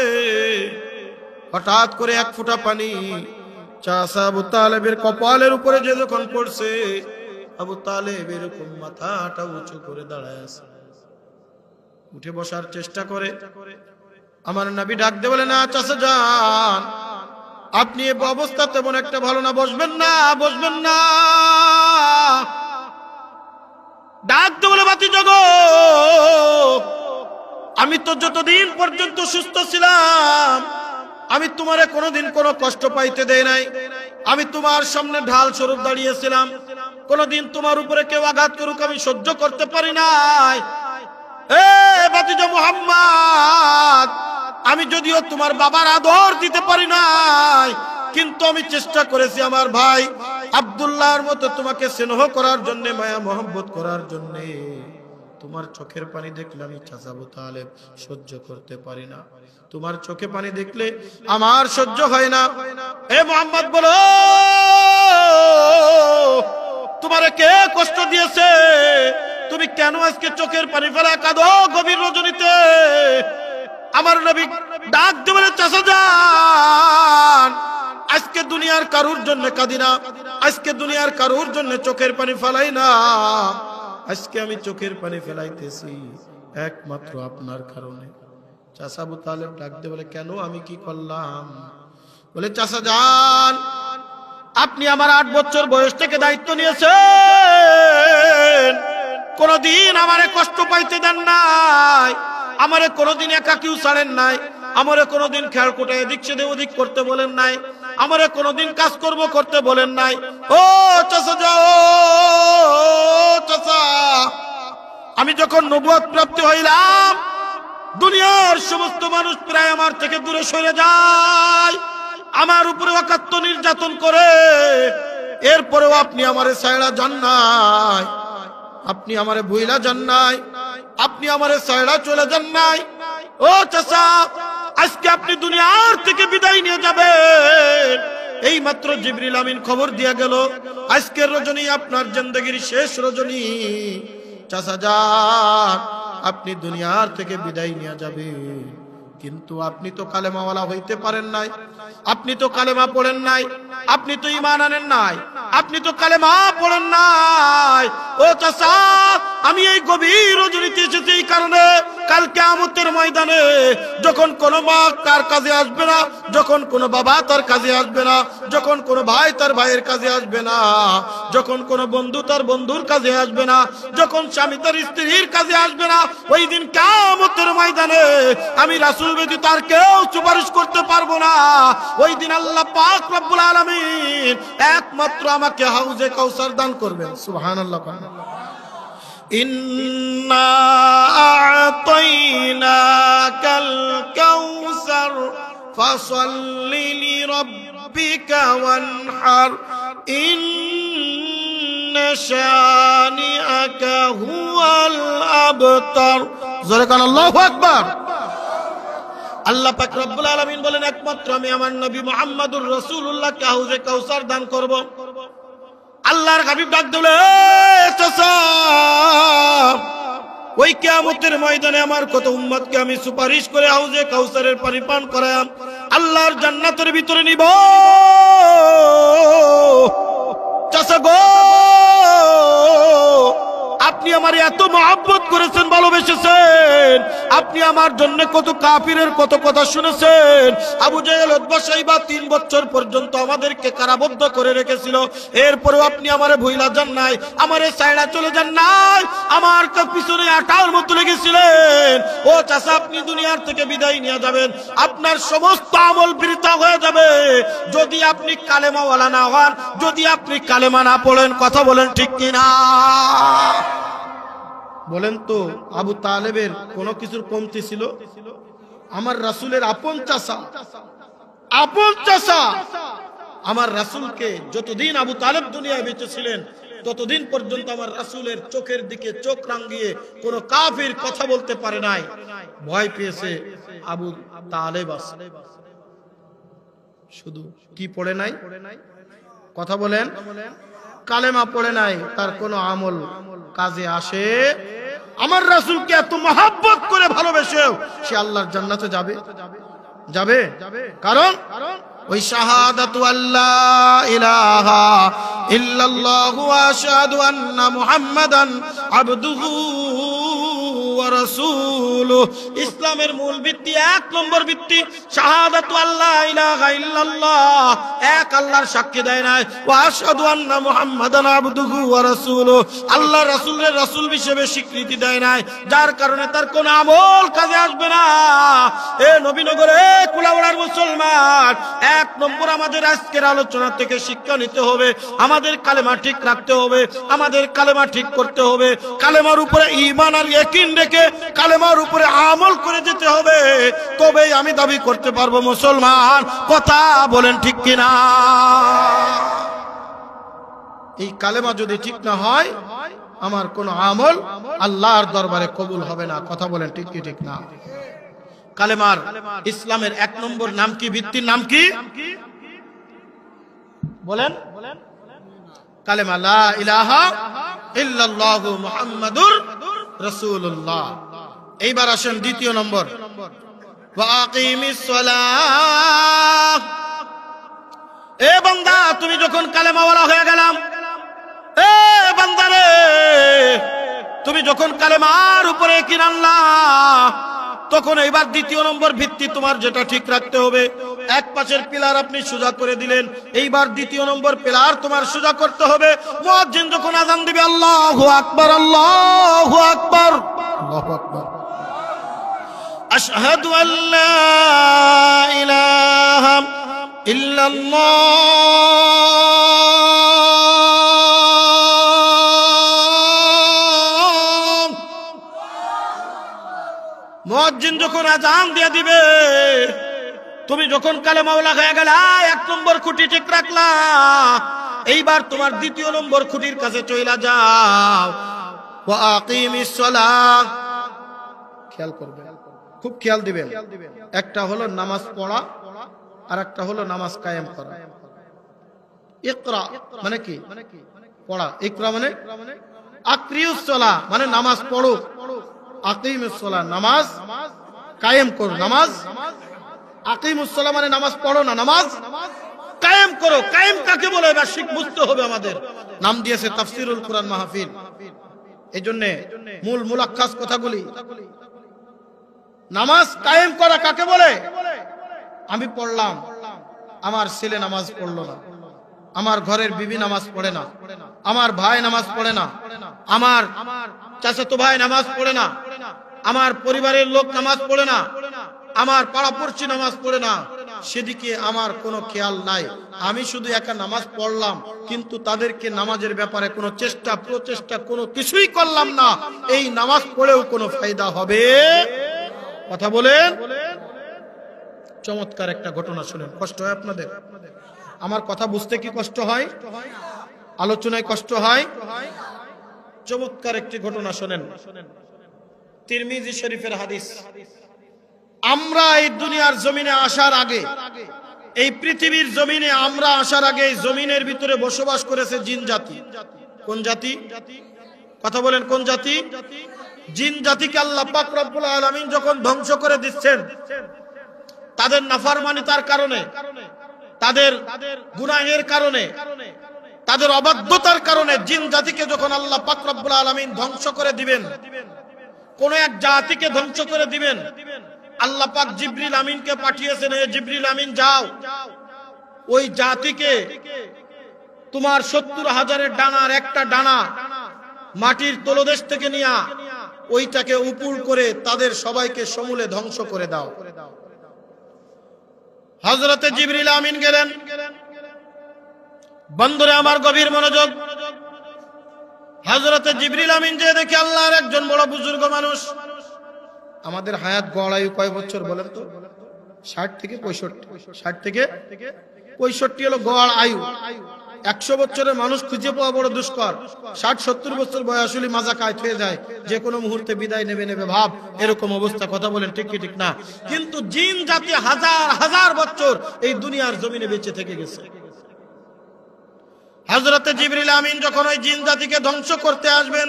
হঠাৎ করে এক ফোঁটা পানি চাচা আবু তালেবের কপালের উপরে যে যখন পড়ছে, আবু তালেব এরকম মাথাটা উঁচু করে দাঁড়ায় আছে। উঠে বসার চেষ্টা করে। আমার নবী ডাক দিয়ে বলে, না চাচা যান, আপনি এই অবস্থা তেমন একটা ভালো না, বসবেন না, বসবেন না। ডাক দিয়ে বলে, ভাতিজা গো, আমি তো যতদিন পর্যন্ত সুস্থ ছিলাম আমি তোমারে কোনোদিন কোনো কষ্ট পাইতে দেই নাই। আমি তোমার সামনে ঢাল স্বরূপ দাঁড়িয়েছিলাম। কোনদিন তোমার উপরে কেউ আঘাত করুক আমি সহ্য করতে পারি নাই। এ ভাতিজা মুহাম্মদ, আমি যদিও তোমার বাবার আদর দিতে পারি নাই, কিন্তু আমি চেষ্টা করেছি আমার ভাই আব্দুল্লাহর মতো তোমাকে স্নেহ করার জন্য, মায়া মোহাম্মত করার জন্য। তোমার চোখের পানি দেখলে আমি চাচা আবু তালেব সহ্য করতে পারি না, তোমার চোখে পানি দেখলে আমার সহ্য হয় না। এ মোহাম্মদ বলো, তোমারে কে কষ্ট দিয়েছে? তুমি কেন আজকে চোখের পানি ফেলা কাঁদো গভীর রজনীতে? আমার নবী ডাক দিয়ে বলে, চাচা যান, আজকে দুনিয়ার কারুর জন্য কাঁদি না, আজকে দুনিয়ার কারুর জন্য চোখের পানি ফেলাই না, আজকে আমি চোখের পানি ফেলাইতেছি একমাত্র আপনার কারণে। চাচা আবু তালেব ডাক দিয়ে বলে, কেন, আমি কি করলাম? বলে, চাচা যান, আপনি আমার 8 বছর বয়স থেকে দায়িত্ব নিয়েছেন, কোনদিন আমারে কষ্ট পাইতে দেন নাই, আমারে কোনদিন একাকিও ছাড়েন নাই, আমারে কোনদিন খেয়াল কোটায় এদিক সেদিক ওদিক করতে বলেন নাই, আমারে কোনদিন কাজ করব করতে বলেন নাই। ও চাচা যাও, চাচা, আমি যখন নবুয়ত প্রাপ্তি হইলাম, দুনিয়ার সমস্ত মানুষ প্রায় আমার থেকে দূরে সরে যায়, আমার উপরে অকাত্য নির্যাতন করে, এরপরেও আপনি আমারে ছাইড়া যান নাই, আপনি আমারে ভুইলা যান নাই, আপনি আমারে ছাইড়া চলে যান নাই। ও চাচা, আজকে আপনি দুনিয়ার থেকে বিদায় নিয়ে যাবেন, এই মাত্র জিবরিল আমিন খবর দিয়া গেল, আজকের রজনী আপনার জিন্দেগীর শেষ রজনী। চাচা যান, আপনি দুনিয়ার থেকে বিদায় নিয়ে যাবেন, কিন্তু আপনি তো কালেমাওয়ালা হইতে পারেন নাই, আপনি তো কালেমা পড়েন নাই, আপনি তো ঈমান আনেন নাই, আপনি তো কালেমা পড়েন নাই। ও চাচা, আমি এই গভীর রজনীতে এসেছি এই কারণে, কাল কিয়ামতের ময়দানে যখন কোনো মা তার কাজে আসবে না, যখন কোনো বাবা তার কাজে আসবে না, যখন কোনো ভাই তার ভাইয়ের কাজে আসবে না, যখন কোনো বন্ধু তার বন্ধুর কাজে আসবে না, যখন স্বামী তার স্ত্রীর কাজে আসবে না, ওই দিন কিয়ামতের ময়দানে আমি রাসূল ব্যতীত আর কেউ সুপারিশ করতে পারবো না। ওই দিন আল্লাহ পাক রব্বুল আলামিন একমাত্র আমাকে হাউজে কাউসার দান করবেন। সুবহানাল্লাহ। ইন্না আ'তাইনাকাল কাউসার ফাসাল্লি লিরাব্বিকা ওয়ানহার ইন্না শানিআকা হুয়াল আবতার। জোরে কান আল্লাহু আকবার। আল্লাহ পাক রব্বুল আলামিন বলেন, একমাত্র আমি আমার নবী মুহাম্মদুর রাসূলুল্লাহকে হাউজে কাউসার দান করব। আল্লাহর হাবিব ডাক দিলে, চাচা, ওই কিয়ামতের ময়দানে আমার কত উম্মতকে আমি সুপারিশ করে হাউজে কাউসারের পানি পান করাম, আল্লাহর জান্নাতের ভিতরে নিব। চাচা গো, আপনি আমার এত মহব্বত করেছেন, ভালোবেসেছেন, আপনি আমার জন্য কত কাফিরের কত কথা শুনেছেন। আবু জাহেল, উতবা, শাইবা 3 বছর পর্যন্ত আমাদেরকে কারাবদ্ধ করে রেখেছিল, এরপরেও আপনি আমারে ভুইলা যান নাই, আমারে ছাইড়া চলে যান নাই, আমার পিছনে আটার মতো লেগেছিলেন। ও চাচা, আপনি দুনিয়ার থেকে বিদায় নিয়ে যাবেন, আপনার সমস্ত আমল বৃথা হয়ে যাবে যদি আপনি কালেমাওয়ালা না হন, যদি আপনি কালেমা না পড়েন। কথা বলেন ঠিক কিনা? বলেন তো, আবু তালেবের কোনো কিছুর কমতি ছিল? আমার রাসূলের আপন চাচা, আপন চাচা, আমার রাসূলকে যতদিন আবু তালেব দুনিয়ায় বেঁচে ছিলেন ততদিন পর্যন্ত আমার রাসূলের চোখের দিকে চোখ রাঙিয়ে কোন কাফির কথা বলতে পারে নাই। ভয় পেয়েছে আবু তালেব। শুধু কি পড়ে নাই? কথা বলেন। কালেমা পড়ে নাই, তার কোন আমল কাজে আসে? আমার রাসূলকে এত মহব্বত করে ভালোবেসেও সে আল্লাহর জান্নাতে যাবে? যাবে। কারণ ওই শাহাদাতু আল্লাহ ইলাহা ইল্লাল্লাহু ওয়া আশহাদু আন্না মুহাম্মাদান আবদুহু ওয়া ওয়া রাসূলুহু। ইসলামের মূল ভিত্তি, এক নম্বর ভিত্তি শাহাদাতু আল্লা ইলাহা ইল্লাল্লাহ, এক আল্লাহর সাক্ষী দেয় না, ওয়া আশহাদু আন্না মুহাম্মাদান আবদুহু ওয়া রাসূলুহু, আল্লাহ রাসূলের রাসূল হিসেবে স্বীকৃতি দেয় না, যার কারণে তার কোন আমল কাজে আসবে না। এ নবীনগরে কুলাউড়ার মুসলমান, এক নম্বর আমাদের আজকের আলোচনা থেকে শিক্ষা নিতে হবে, আমাদের কালেমা ঠিক রাখতে হবে, আমাদের কালেমা ঠিক করতে হবে, কালেমার উপরে ঈমান আর ইয়াকিন রেখে কালেমার উপরে আমল করে যেতে হবে, তবেই আমি দাবি করতে পারবো মুসলমান। কথা বলেন ঠিক কিনা? এই কালেমা যদি ঠিক না হয়, আমার কোন আমল আল্লাহর দরবারে কবুল হবে না। কথা বলেন ঠিক কি ঠিক না? কালেমার ইসলামের এক নম্বর নাম কি, ভিত্তির নাম কি বলেন? কালেমা লা ইলাহা ইল্লাল্লাহু মুহাম্মাদুর রাসূলুল্লাহ। এইবার আসেন দ্বিতীয় নম্বর, ওয়া আকিমিস সালাহ। এ বান্দা, তুমি যখন কালেমাওয়ালা হয়ে গেলাম, এ বান্দা রে, তুমি যখন কালেমার উপরে ঈমান আনলা, তখন এইবার দ্বিতীয় নম্বর ভিত্তি তোমার যেটা ঠিক রাখতে হবে। এক পাশের পিলার আপনি সোজা করে দিলেন, এইবার দ্বিতীয় নম্বর পিলার তোমার সোজা করতে হবে। মুয়াজ্জিন যখন আযান দিবে, আল্লাহু আকবার, আল্লাহু আকবার, আল্লাহু আকবার, আশহাদু আল্লা ইলাহা ইল্লাল্লাহ। মুয়াজ্জিন যখন আযান দিয়ে দিবে, তুমি যখন কালেমাওয়ালা হয়ে গেলা, এক নম্বর খুঁটি ঠিক রাখলা, এইবার তোমার দ্বিতীয় নম্বর খুঁটির কাছে চইলা যাও। ওয়া আকিমিস সালাহ। খেয়াল করবে, খুব খেয়াল দিবেন। একটা হলো নামাজ পড়া, আর একটা হলো নামাজ কায়েম করা। ইকরা মানে কি? পড়া। ইকরা মানে আকরিউস সালাহ, মানে নামাজ পড়ো। আকিমিস সালাহ, নামাজ কায়েম করো। নামাজ আকিমুস সালাহ মানে নামাজ পড়ো না, নামাজ কায়েম করো। কায়েম কাকে বলে এবার বুঝতে হবে আমাদের। নাম দিয়েছে তাফসীরুল কুরআন মাহফিল। এইজন্য মূল মুলাক্কাস কথাগুলি, নামাজ কায়েম করা কাকে বলে? আমি পড়লাম, আমার ছেলে নামাজ পড়লো না, আমার ঘরের বিবি নামাজ পড়ে না, আমার ভাই নামাজ পড়ে না, আমার চাচাতো ভাই নামাজ পড়ে না, আমার পরিবারের লোক নামাজ পড়ে না, আমার পাড়াপড়শি নামাজ পড়ে না, সেদিকে আমার কোনো খেয়াল নাই। আমি শুধু একা নামাজ পড়লাম, কিন্তু তাদেরকে নামাজের ব্যাপারে কোনো চেষ্টা প্রচেষ্টা কোনো কিছুই করলাম না। এই নামাজ পড়েও কোনো ফায়দা হবে? কথা বলেন। চমৎকার একটা ঘটনা শুনেন, কষ্ট হয় আপনাদের? আমার কথা বুঝতে কি কষ্ট হয়? আলোচনায় কষ্ট হয়? চমৎকার একটি ঘটনা শুনেন, তিরমিজি শরীফের হাদিস। আমরা এই দুনিয়ার জমিনে আসার আগে, এই পৃথিবীর জমিনে আমরা আসার আগে জমিনের ভিতরে বসবাস করেছে জিন জাতি। কোন জাতি? কথা বলেন, কোন জাতি? জিন জাতিকে আল্লাহ পাক রব্বুল আলামিন যখন ধ্বংস করে দিচ্ছেন, তাদের নাফরমানিতার কারণে, তাদের গুনাহের কারণে, তাদের অবাধ্যতার কারণে জিন জাতিকে যখন আল্লাহ পাক রব্বুল আলামিন ধ্বংস করে দিবেন, কোন এক জাতিকে ধ্বংস করে দিবেন, আল্লাহ পাক জিবরিল আমিনকে পাঠিয়েছেন, হে জিবরিল আমিন যাও, ওই জাতিকে তোমার ৭০,০০০ ডানার একটা ডানা মাটির তলদেশ থেকে নিয়া ওইটাকে উপুড় করে তাদের সবাইকে সমূলে ধ্বংস করে দাও। হযরতে জিবরিল আমিন গেলেন। বন্ধুরে আমার গভীর মনোযোগ, হযরতে জিবরিল আমিন যে দেখে আল্লাহর একজন বড় বুজুর্গ মানুষ। আমাদের হায়াত গড় আয়ু কয় বছর বলেন তো? ৬০ থেকে ৬৫। ৬০ থেকে ৬৫ হলো গড় আয়ু। ১০০ বছরের মানুষ খুঁজে পাওয়া বড় দুষ্কর। ৬০-৭০ বছর বয়স হলে মাজা কায়ত হয়ে যায়, যে কোনো মুহূর্তে বিদায় নেবে ভাব, এরকম অবস্থা। কথা বলেন ঠিক কি ঠিক না? কিন্তু জিন জাতি হাজার হাজার বছর এই দুনিয়ার জমিনে বেঁচে থেকে গেছে। হযরতে জিবরিল আমিন যখন ওই জিন জাতিকে ধ্বংস করতে আসবেন,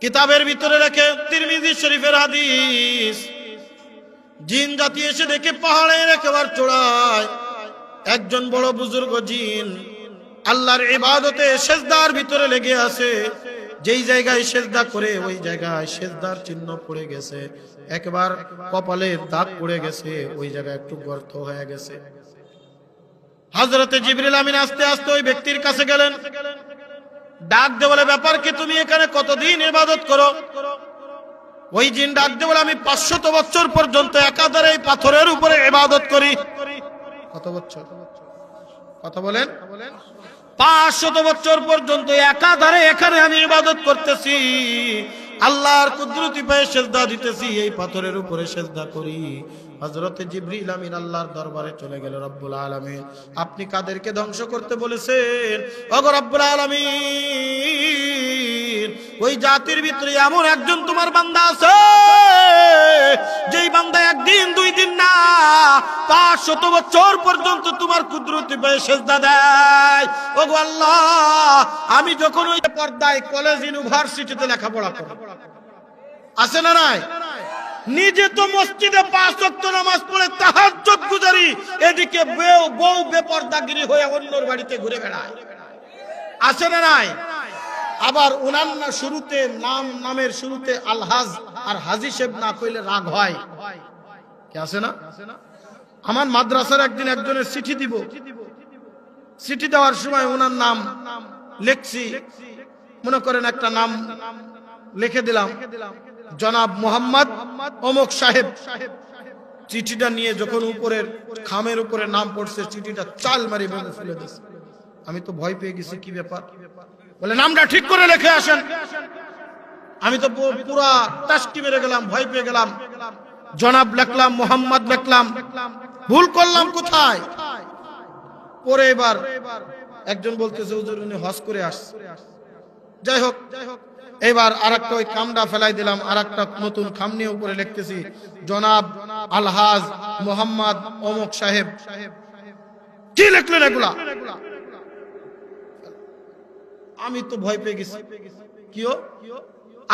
কিতাবের ভিতরে রেখে তিরমিজি শরীফের হাদিস, জিন জাতি এসে দেখে পাহাড়ের একেবারে চূড়ায় একজন বড় বুজুর্গ জিন আল্লাহর ইবাদতে সেজদার ভিতরে লেগে আছে, যেই জায়গায় সেজদা করে ওই জায়গায় সেজদার চিহ্ন পড়ে গেছে, একবার কপালে দাগ পড়ে গেছে, ওই জায়গায় একটু গর্ত হয়ে গেছে। হযরতে জিবরিল আমিন আস্তে আস্তে ওই ব্যক্তির কাছে গেলেন, ডাক দিয়ে বলে, ব্যাপার কি, তুমি এখানে কতদিন ইবাদত করো? ওই জিন ডাক দিয়ে বলে, আমি 500 বছর পর্যন্ত একাধারে এই পাথরের উপরে ইবাদত করি। কত বছর? কথা বলেন। 500 বছর পর্যন্ত একাধারে এখানে আমি ইবাদত করতেছি, আল্লাহর কুদরতি পায়ে সেজদা দিতেছি, এই পাথরের উপরে সেজদা করি। হযরতে জিবরিল আমিন আল্লাহর দরবারে চলে গেল, রব্বুল আলামিন আপনি কাদেরকে ধ্বংস করতে বলেছেন? ওগো রব্বুল আলামিন, ওই জাতির ভিতরে এমন একজন তোমার বান্দা আছে, যেই বান্দা একদিন 2 দিন না 500 বছর পর্যন্ত তোমার কুদরতি পায়ে সেজদা দেয়। ওগো আল্লাহ, আমি যখন ওই পর্দায় কলেজ ইউনিভার্সিটিতে লেখাপড়া করি, আছে না নাই? নিজে তো মসজিদে 5 ওয়াক্ত নামাজ পড়ে তাহাজ্জুদ গুজারি, এদিকে বউ বেপরদাগিরি হয়ে অন্যর বাড়িতে ঘুরে বেড়ায়, আছে না নাই? আবার উনার শুরুতে নামের শুরুতে আলহাজ আর হাজি সাহেব না কইলে রাগ হয়, কি আছে না? আমার মাদ্রাসার একদিন একজনের চিঠি দিব, চিঠি দেওয়ার সময় উনার নাম লিখছি, মনে করেন একটা নাম লিখে দিলাম, জনাব মোহাম্মদ অমুক সাহেব। চিঠিটা নিয়ে যখন উপরের খামের উপরে নাম পড়ছে, চিঠিটা চাল মারি ভেঙে ফেলে দিয়েছে। আমি তো ভয় পেয়ে গেছি, কি ব্যাপার? বলে নামটা ঠিক করে লিখে আসেন। আমি তো পুরা টাস্কি মেরে গেলাম, ভয় পেয়ে গেলাম। জনাব লিখলাম, মোহাম্মদ লিখলাম, ভুল করলাম কোথায়? পরে এবার একজন বলতেছে, হুজুর উনি হজ করে আসছে। যাই হোক, এবার আরেকটা ওই খামটা ফেলাই দিলাম, আরেকটা নতুন খাম নিয়ে উপরে লিখতেছি, জনাব আলহাজ মোহাম্মদ অমুক সাহেব। কি লিখলেন এগুলা? আমি তো ভয় পেয়ে গেছি, কিও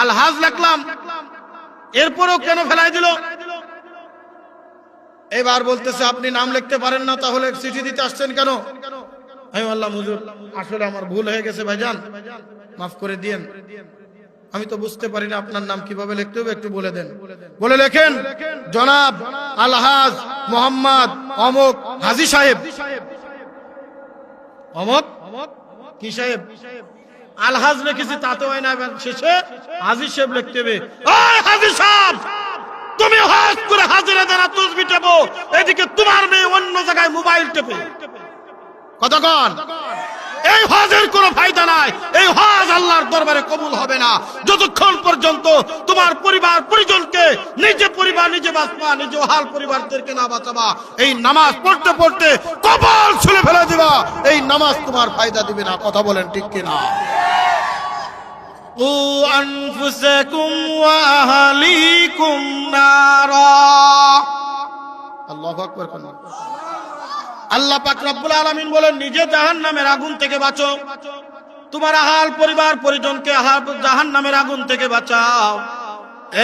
আলহাজ লিখলাম, এরপরেও কেন ফেলাই দিল? এবার বলতেছে, আপনি নাম লিখতে পারেন না, তাহলে চিঠি দিতে আসছেন কেন? আমি বললাম, হুজুর আসলে আমার ভুল হয়ে গেছে ভাইজান, মাফ করে দিয়েন, আমি তো বুঝতে পারি না আপনার নাম কিভাবে লিখতে হবে, একটু বলে দেন। বলে লেখেন, জনাব আলহাজ মোহাম্মদ অমুক হাজী সাহেব। অমুক কি সাহেব? আলহাজ লিখেছি, তাতে হয় না, শেষে হাজী সাহেব লিখতে হবে। ওই হাজী সাহেব, তুমি হজ করে হাজিরা দেনা তসবি টেপো, এদিকে তোমার মেয়ে অন্য জায়গায় মোবাইল টেপে। কতক্ষণ? এই হজের কোনো ফায়দা নাই, এই হজ আল্লাহর দরবারে কবুল হবে না যতক্ষণ পর্যন্ত তোমার পরিবার পরিজনকে, নিজে পরিবার নিজে বাঁচবা, নিজে হাল পরিবারদেরকে না বাঁচাবা। এই নামাজ পড়তে পড়তে কপাল ছুলে ফেলে দিবা, এই নামাজ তোমার ফায়দা দিবে না। কথা বলেন ঠিক কিনা? ও আনফুসাকুম ওয়া আহলিকুম নারা। আল্লাহু আকবার। আল্লাহ পাক রব্বুল আলামিন বলেন, নিজে জাহান্নামের আগুন থেকে বাঁচো, তোমার আহাল পরিবার পরিজনকে জাহান্নামের আগুন থেকে বাঁচাও।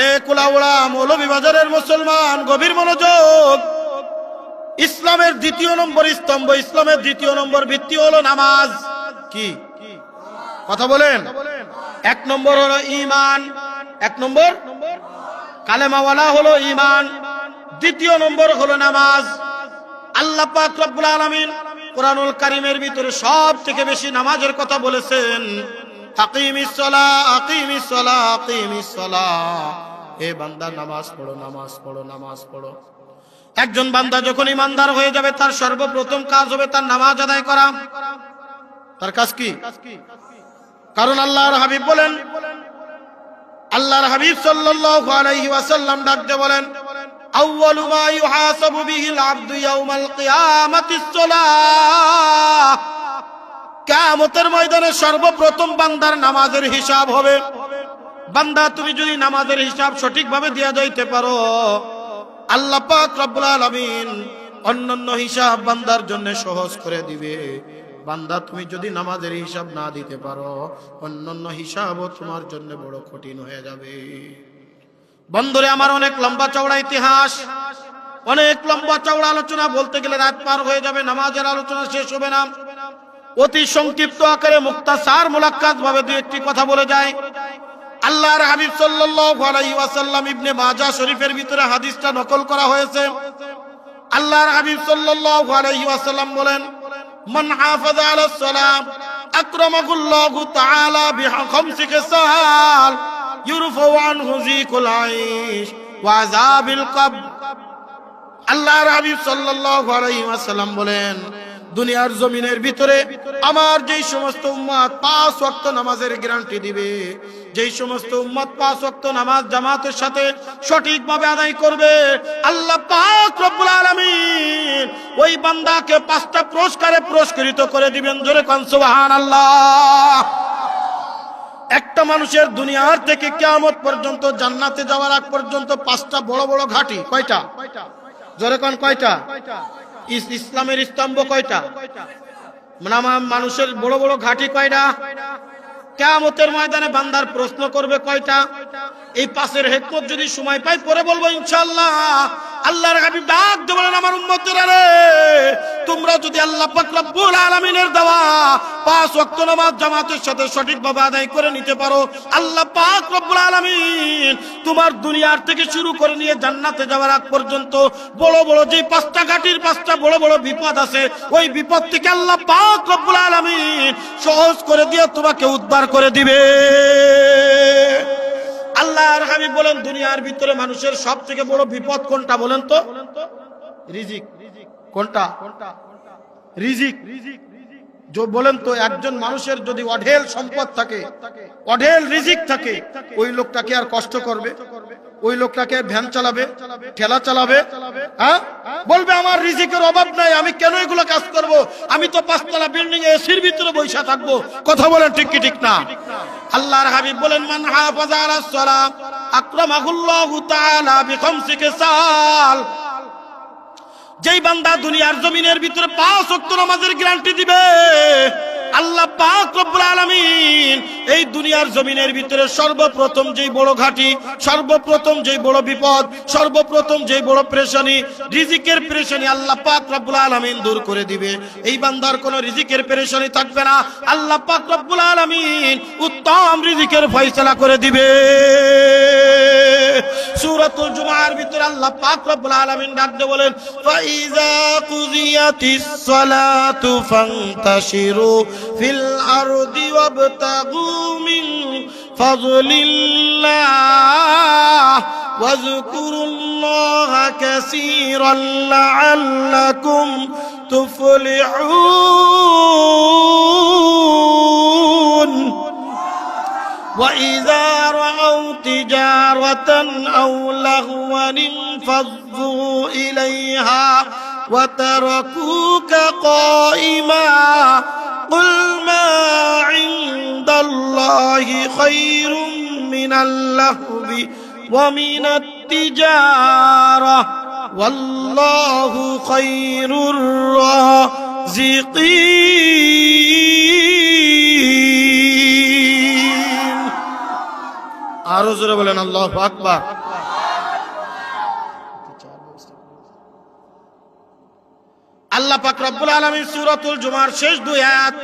এ কুলাউড়া মৌলভীবাজারের মুসলমান, গভীর মনোযোগ। ইসলামের 2 নম্বর স্তম্ভ, ইসলামের 2 নম্বর ভিত্তি হলো নামাজ। কি কথা বলেন? 1 নম্বর হলো ঈমান, 1 নম্বর কালেমাওয়ালা হলো ঈমান, 2 নম্বর হলো নামাজ। আল্লাহ পাক রব্বুল আলামিন কোরআনুল কারীমের ভিতরে সবথেকে বেশি নামাজের কথা বলেছেন। আকিমিস সালাহ, আকিমিস সালাহ, আকিমিস সালাহ। হে বান্দা, নামাজ পড়ো, নামাজ পড়ো, নামাজ পড়ো। একজন বান্দা যখন ঈমানদার হয়ে যাবে, তার সর্বপ্রথম কাজ হবে তার নামাজ আদায় করা। তার কাজ কি? কারণ আল্লাহর হাবিব বলেন, আল্লাহর হাবিব সাল্লাল্লাহু আলাইহি ওয়াসাল্লাম ডাকতে বলেন, আউয়ালু মা ইউহাসাবু বিহিল আবদু ইয়াউমাল কিয়ামাতিস সালাহ। কিয়ামতের ময়দানে সর্বপ্রথম বান্দার নামাজের হিসাব হবে। বান্দা, তুমি যদি নামাজের হিসাব সঠিকভাবে দিয়া যাইতে পারো, আল্লাহ পাক রব্বুল আলামিন অন্যান্য হিসাব বান্দার জন্য সহজ করে দিবে। বান্দা, তুমি যদি নামাজের হিসাব না দিতে পারো, অন্যান্য হিসাবও তোমার জন্য বড় কঠিন হয়ে যাবে। বন্ধুরে আমার, অনেক লম্বা চওড়া ইতিহাস, অনেক লম্বা চওড়া আলোচনা, বলতে গেলে রাত পার হয়ে যাবে, নামাজের আলোচনা শেষ হবে না। অতি সংক্ষিপ্ত আকারে মুক্তাসার মুলাক্কাত ভাবে দুই একটি কথা বলে যায়। আল্লাহর হাবিব সাল্লাল্লাহু আলাইহি ওয়াসাল্লাম ইবনে মাজাহ শরীফের ভিতরে হাদিসটা নকল করা হয়েছে। আল্লাহর হাবিব সাল্লাল্লাহু আলাইহি ওয়াসাল্লাম বলেন, মান হাফাযা আলাস সালাম আকরামাহুল্লাহু তাআলা বিখামসি খিসাল ইউরফাউ আনহু যিকুল আইশ ওয়া আযাবিল কবর। আল্লাহর হাবিব সাল্লাল্লাহু আলাইহি ওয়াসাল্লাম বলেন, দুনিয়ার জমিনের ভিতরে আমার যেই সমস্ত উম্মত 5 ওয়াক্ত নামাজের গ্যারান্টি দিবে, যেই সমস্ত উম্মত 5 ওয়াক্ত নামাজ জামাতের সাথে সঠিকভাবে আদায় করবে, আল্লাহ পাক রব্বুল আলামিন ওই বান্দাকে 5টা পুরস্কারে পুরস্কৃত করে দিবেন। জোরে কোন সুবহানাল্লাহ। একটা মানুষের দুনিয়ার থেকে কিয়ামত পর্যন্ত জান্নাতে যাওয়ার আগ পর্যন্ত 5টা বড় বড় ঘাটি। কয়টা? জোরে কোন কয়টা? ইসলামের স্তম্ভ কয়টা? মানুষের বড় বড় ঘাটি কয়টা? কিয়ামতের ময়দানে বান্দার প্রশ্ন করবে কয়টা? এই 5এর হিকমত যদি সময় পাই পরে বলবো ইনশাআল্লাহ। আল্লাহর হাবিব ডাক দিয়ে বলেন, আমার উম্মতেরা রে, তোমরা যদি আল্লাহ পাক রব্বুল আলামিনের দেওয়া 5 ওয়াক্ত নামাজ জামাতের সাথে সঠিকভাবে আদায় করে নিতে পারো, আল্লাহ পাক রব্বুল আলামিন তোমার দুনিয়ার থেকে শুরু করে নিয়ে জান্নাতে যাওয়ার আগ পর্যন্ত বড় বড় যে 5টা ঘাটির 5টা বড় বড় বিপদ আছে, ওই বিপদ থেকে আল্লাহ পাক রব্বুল আলামিন সহজ করে দিয়ে তোমাকে উদ্ধার করে দিবে। আল্লাহর হাবিব বলেন, দুনিয়ার ভিতরে মানুষের সবথেকে বড় বিপদ কোনটা বলেন তো? রিজিক। কোনটা? রিজিক। বলেন তো, একজন মানুষের যদি অঢেল সম্পদ থাকে, অঢেল রিজিক থাকে, ওই লোকটাকে আর কষ্ট করবে? ওই লোকটাকে ভ্যান চালাবে, ঠেলা চালাবে? হ্যাঁ, বলবে আমার রিজিকের অভাব নাই, আমি কেন এগুলো কাজ করব? আমি তো 5তলা বিল্ডিং এ এসির ভিতরে বসে থাকবো। কথা বলেন ঠিক কি ঠিক না? আল্লাহর হাবিব বলেন, মান হাফাযা আলাস সালাম আকরামাহুল্লাহু তাআলা বিখামসি খিসাল। যেই বান্দা দুনিয়ার জমিনের ভিতরে 5 ওয়াক্ত নামাজের গ্যারান্টি দিবে, আল্লাহ পাক রব্বুল আলামিন এই দুনিয়ার জমিনের ভিতরে সর্বপ্রথম যেই বড় ঘাটি, সর্বপ্রথম যেই বড় বিপদ, সর্বপ্রথম যেই বড় পেরেশানি, রিজিকের পেরেশানি আল্লাহ পাক রব্বুল আলামিন দূর করে দিবে। এই বান্দার কোনো রিজিকের পেরেশানি থাকবে না, আল্লাহ পাক রব্বুল আলামিন উত্তম রিজিকের ফয়সালা করে দিবে। সূরাতুল জুমার ভিতরে আল্লাহ পাক রব্বুল আলামিন ডাক দিয়ে বলেন, ফাইজা কুযিয়াতিস সালাতু ফান্তাশিরু ফিল আরদি ওয়াবতাগু মিন ফাযলিল্লাহ ওয়াযকুরুল্লাহা কাসীরান লাআল্লাকুম তুফলিহুন। وَإِذَا رَأَوْا تِجَارَةً أَوْ لَهْوًا انفَضُّوا إِلَيْهَا وَتَرَكُوكَ قَائِمًا قُلْ مَا عِندَ اللَّهِ خَيْرٌ مِنَ اللَّهْوِ وَمِنَ التِّجَارَةِ وَاللَّهُ خَيْرُ الرَّازِقِينَ। আরো জোরে বলেন আল্লাহু আকবার। আল্লাহ পাক রব্বুল আলামিন সূরাতুল জুমার শেষ 2 আয়াত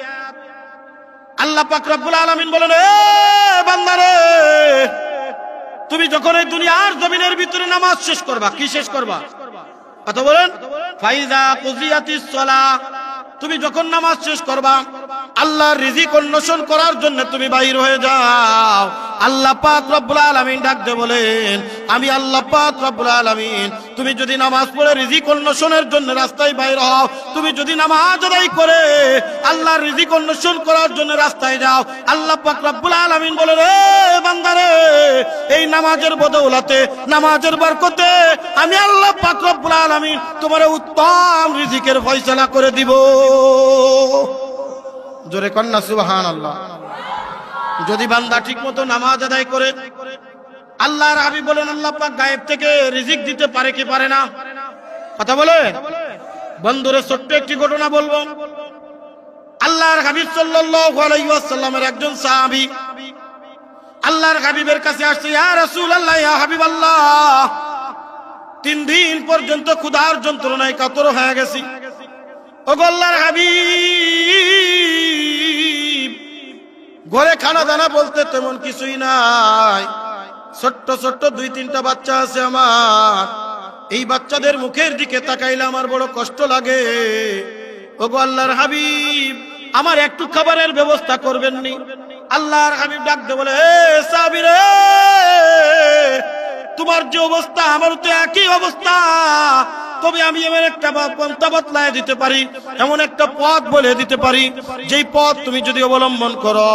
আল্লাহ পাক রব্বুল আলামিন বলেন, এ বান্দারে, তুমি যখন এই দুনিয়ার জমিনের ভিতরে নামাজ শেষ করবা, কি শেষ করবা? কথা বলেন। ফাইজা কুযিয়াতিস সালাহ, তুমি যখন নামাজ শেষ করবা, আল্লাহর রিজিক অন্বেষণ করার জন্য তুমি বাইর হয়ে যাও। আল্লাহ পাক রব্বুল আলামিন ডাক দিয়ে বলেন, আমি আল্লাহ পাক রব্বুল আলামিন, তুমি যদি নামাজ পড়ে রিজিক অন্বেষণের জন্য রাস্তায় বাইর হও, তুমি যদি নামাজ আদায় করে আল্লাহর রিজিক অন্বেষণ করার জন্য রাস্তায় যাও, আল্লাহ পাক রব্বুল আলামিন বলেন, এ বান্দারে, এই নামাজের বদৌলতে, নামাজের বরকতে আমি আল্লাহ পাক রব্বুল আলামিন তোমার উত্তম রিজিকের ফয়সালা করে দিব। জোরে কন্না সুবহানাল্লাহ। যদি বান্দা ঠিকমতো নামাজ আদায় করে, আল্লাহর হাবিব বলেন, আল্লাহ পাক গায়েব থেকে রিজিক দিতে পারে কি পারে না? কথা বলে। বন্ধুরে, ছোট্ট একটি ঘটনা বলবো। আল্লাহর হাবিব সাল্লাল্লাহু আলাইহি ওয়াসাল্লামের একজন সাহাবী আল্লাহর হাবিবের কাছে আসছে, ইয়া রাসূলুল্লাহ, ইয়া হাবিবাল্লাহ, 3 দিন পর্যন্ত ক্ষুধার যন্ত্রণায় কাতর হয়ে গেছি। ওগো আল্লাহর হাবিব, ঘরে খানা দানা বলতে তেমন কিছুই নাই, ছোট্ট ছোট্ট 2-3টা বাচ্চা আছে আমার। এই বাচ্চাদের মুখের দিকে তাকাইলে আমার বড় কষ্ট লাগে। ওগো আল্লাহর হাবিব, আমার একটু খাবারের ব্যবস্থা করবেন নি? আল্লাহর হাবিব ডাক দিয়ে বলে, হে সাহাবী রে, তোমার যে অবস্থা আমার তো একই অবস্থা, তবে আমি এমন একটা পন্থা বতলায় দিতে পারি, এমন একটা পথ বলে দিতে পারি, যেই পথ তুমি যদি অবলম্বন করো,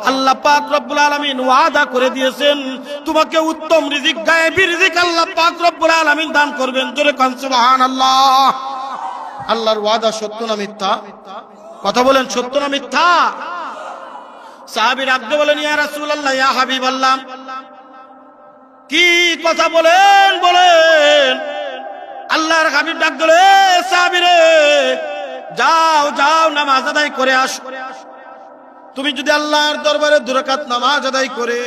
আল্লাহ পাক রব্বুল আলামিন ওয়াদা করে দিয়েছেন তোমাকে উত্তম রিজিক, গায়েবী রিজিক আল্লাহ পাক রব্বুল আলামিন দান করবেন। জোরে কোন সুবহানাল্লাহ। আল্লাহর ওয়াদা সত্য না মিথ্যা? কথা বলেন, সত্য না মিথ্যা? সাহাবী রাখতে বলেন, ইয়া রাসূলুল্লাহ, ইয়া হাবিবাল্লাহ, কি কথা বলেন বলেন। আল্লাহর হাবিব ডাক দিলে, সাহাবী রে, যাও যাও নামাজ আদায় করে আসো। তুমি যদি আল্লাহর দরবারে 2 রাকাত নামাজ আদায় করে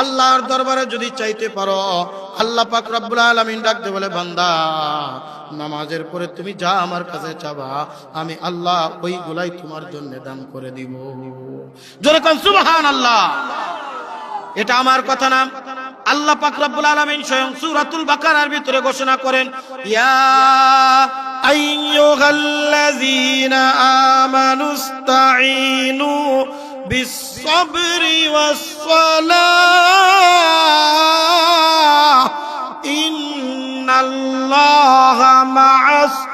আল্লাহর দরবারে যদি চাইতে পারো, আল্লাহ পাক রব্বুল আলামিন ডাক দিয়ে বলে, বান্দা, নামাজের পরে তুমি যা আমার কাছে চাবা, আমি আল্লাহ ওইগুলাই তোমার জন্য দান করে দিব। জোরে কোন সুবহানাল্লাহ। এটা আমার কথা না, আল্লাহ পাক রব্বুল আলামিন স্বয়ং সূরাতুল বাকারার ভিতরে ঘোষণা করেন, ইয়া আইয়ুহাল্লাযীনা আমানুস্তাঈনু বিস-সাবরি ওয়াস-সালাহ ইন্নাল্লাহা মা'আস-সাবিরিন।